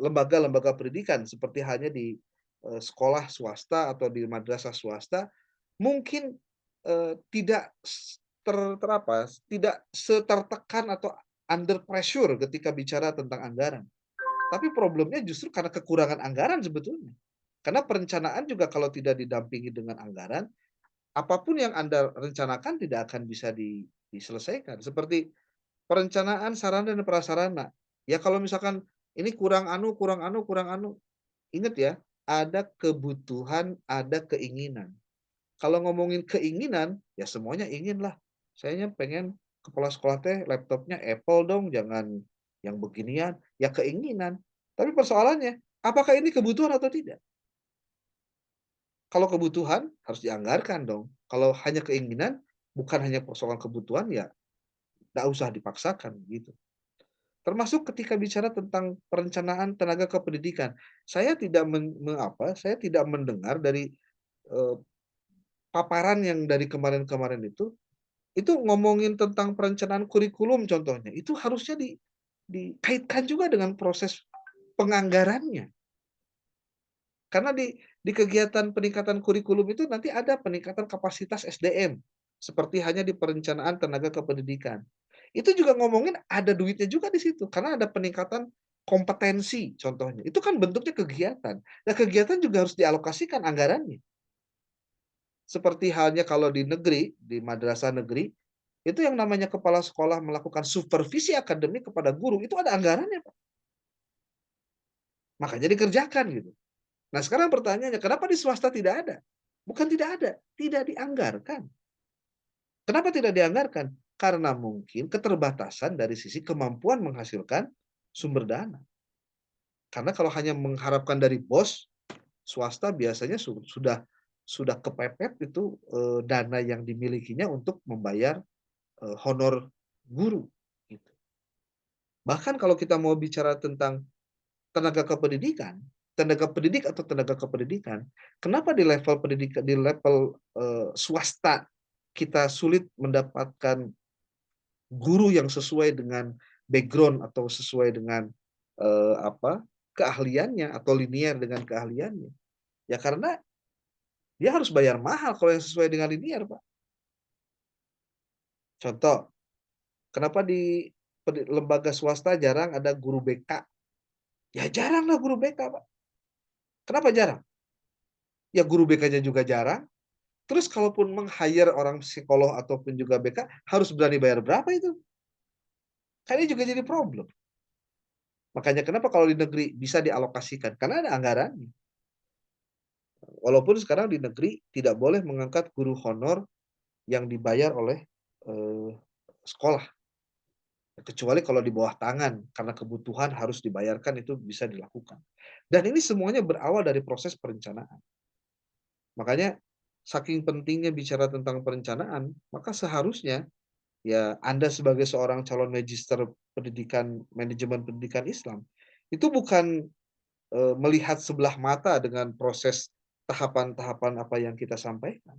lembaga-lembaga pendidikan seperti hanya di sekolah swasta atau di madrasah swasta, mungkin tidak tidak setertekan atau under pressure ketika bicara tentang anggaran. Tapi problemnya justru karena kekurangan anggaran sebetulnya. Karena perencanaan juga kalau tidak didampingi dengan anggaran, apapun yang Anda rencanakan tidak akan bisa diselesaikan. Seperti perencanaan sarana dan prasarana. Ya kalau misalkan ini kurang anu, ingat ya, ada kebutuhan, ada keinginan. Kalau ngomongin keinginan, ya semuanya ingin lah. Saya pengen kepala sekolah teh laptopnya Apple dong, jangan yang beginian. Ya keinginan. Tapi persoalannya, apakah ini kebutuhan atau tidak? Kalau kebutuhan, harus dianggarkan dong. Kalau hanya keinginan, bukan hanya persoalan kebutuhan, ya nggak usah dipaksakan gitu. Termasuk ketika bicara tentang perencanaan tenaga kependidikan, saya tidak saya tidak mendengar dari eh, paparan yang dari kemarin-kemarin itu ngomongin tentang perencanaan kurikulum contohnya, itu harusnya dikaitkan juga dengan proses penganggarannya. Karena di kegiatan peningkatan kurikulum itu nanti ada peningkatan kapasitas SDM, seperti hanya di perencanaan tenaga kependidikan. Itu juga ngomongin ada duitnya juga di situ, karena ada peningkatan kompetensi contohnya. Itu kan bentuknya kegiatan. Nah, kegiatan juga harus dialokasikan anggarannya. Seperti halnya kalau di negeri, di madrasah negeri, itu yang namanya kepala sekolah melakukan supervisi akademik kepada guru, itu ada anggarannya, Pak. Makanya dikerjakan gitu. Nah, sekarang pertanyaannya, kenapa di swasta tidak ada? Bukan tidak ada, tidak dianggarkan. Kenapa tidak dianggarkan? Karena mungkin keterbatasan dari sisi kemampuan menghasilkan sumber dana. Karena kalau hanya mengharapkan dari bos, swasta biasanya sudah kepepet itu dana yang dimilikinya untuk membayar honor guru. Gitu. Bahkan kalau kita mau bicara tentang tenaga kependidikan, tenaga pendidik atau tenaga kependidikan, kenapa di level pendidikan, di level swasta kita sulit mendapatkan guru yang sesuai dengan background atau sesuai dengan keahliannya atau linear dengan keahliannya? Ya karena dia harus bayar mahal kalau yang sesuai dengan linear, Pak. Contoh, kenapa di lembaga swasta jarang ada guru BK? Ya jarang lah guru BK, Pak. Kenapa jarang? Ya guru BK-nya juga jarang. Terus kalaupun meng-hire orang psikolog ataupun juga BK, harus berani bayar berapa itu? Kan ini juga jadi problem. Makanya kenapa kalau di negeri bisa dialokasikan? Karena ada anggarannya. Walaupun sekarang di negeri tidak boleh mengangkat guru honor yang dibayar oleh sekolah. Kecuali kalau di bawah tangan, karena kebutuhan harus dibayarkan, itu bisa dilakukan. Dan ini semuanya berawal dari proses perencanaan. Makanya saking pentingnya bicara tentang perencanaan, maka seharusnya ya Anda sebagai seorang calon magister pendidikan manajemen pendidikan Islam itu bukan melihat sebelah mata dengan proses tahapan-tahapan apa yang kita sampaikan.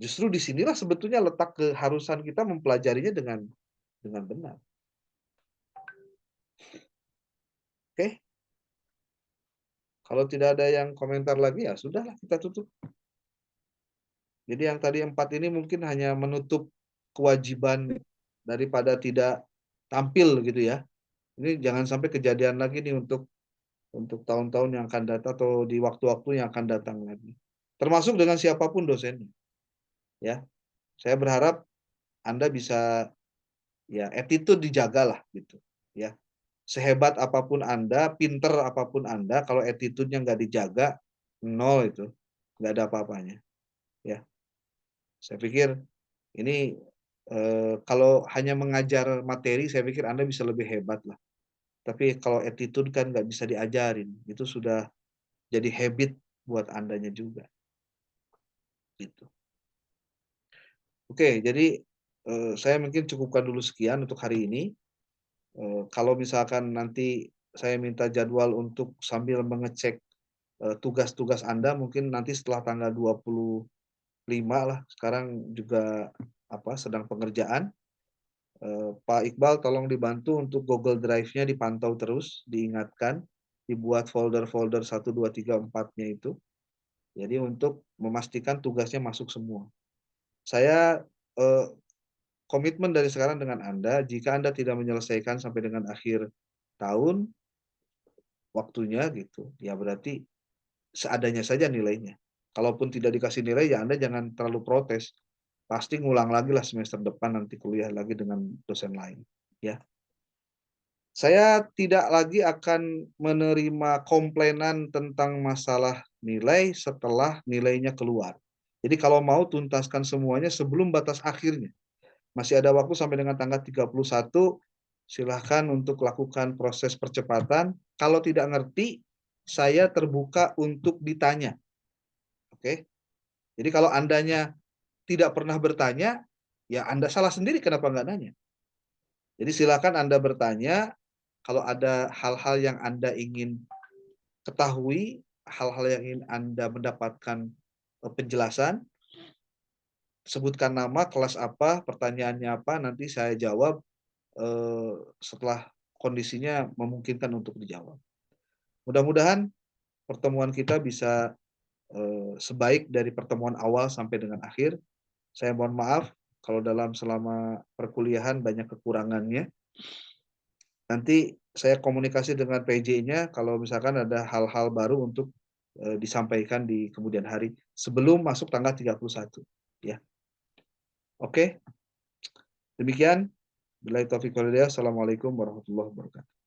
Justru disinilah sebetulnya letak keharusan kita mempelajarinya dengan benar. Oke? Kalau tidak ada yang komentar lagi, ya sudahlah kita tutup. Jadi yang tadi 4 ini mungkin hanya menutup kewajiban daripada tidak tampil gitu ya. Ini jangan sampai kejadian lagi nih untuk tahun-tahun yang akan datang atau di waktu-waktu yang akan datang lagi. Termasuk dengan siapapun dosennya. Ya. Saya berharap Anda bisa ya attitude dijagalah gitu, ya. Sehebat apapun Anda, pinter apapun Anda, kalau attitude-nya nggak dijaga, nol itu, nggak ada apa-apanya, ya. Saya pikir ini kalau hanya mengajar materi, saya pikir Anda bisa lebih hebat lah. Tapi kalau attitude kan nggak bisa diajarin, itu sudah jadi habit buat Andanya juga, gitu. Oke, jadi saya mungkin cukupkan dulu sekian untuk hari ini. Kalau misalkan nanti saya minta jadwal untuk sambil mengecek tugas-tugas Anda, mungkin nanti setelah tanggal 25 lah, sekarang juga sedang pengerjaan. Pak Iqbal tolong dibantu untuk Google Drive-nya dipantau terus, diingatkan, dibuat folder-folder 1, 2, 3, 4-nya itu. Jadi untuk memastikan tugasnya masuk semua. Saya komitmen dari sekarang dengan Anda, jika Anda tidak menyelesaikan sampai dengan akhir tahun, waktunya gitu, ya berarti seadanya saja nilainya. Kalaupun tidak dikasih nilai, ya Anda jangan terlalu protes. Pasti ngulang lagi lah semester depan nanti kuliah lagi dengan dosen lain. Ya, saya tidak lagi akan menerima komplainan tentang masalah nilai setelah nilainya keluar. Jadi kalau mau tuntaskan semuanya sebelum batas akhirnya. Masih ada waktu sampai dengan tanggal 31, silahkan untuk lakukan proses percepatan. Kalau tidak ngerti, saya terbuka untuk ditanya. Oke. Jadi kalau Andanya tidak pernah bertanya, ya Anda salah sendiri kenapa nggak nanya. Jadi silakan Anda bertanya, kalau ada hal-hal yang Anda ingin ketahui, hal-hal yang ingin Anda mendapatkan penjelasan, sebutkan nama, kelas apa, pertanyaannya apa, nanti saya jawab setelah kondisinya memungkinkan untuk dijawab. Mudah-mudahan pertemuan kita bisa sebaik dari pertemuan awal sampai dengan akhir. Saya mohon maaf kalau selama perkuliahan banyak kekurangannya. Nanti saya komunikasi dengan PJ-nya kalau misalkan ada hal-hal baru untuk disampaikan di kemudian hari sebelum masuk tanggal 31 ya. Oke. Demikian. Billahi taufiq wal hidayah. Assalamualaikum warahmatullahi wabarakatuh.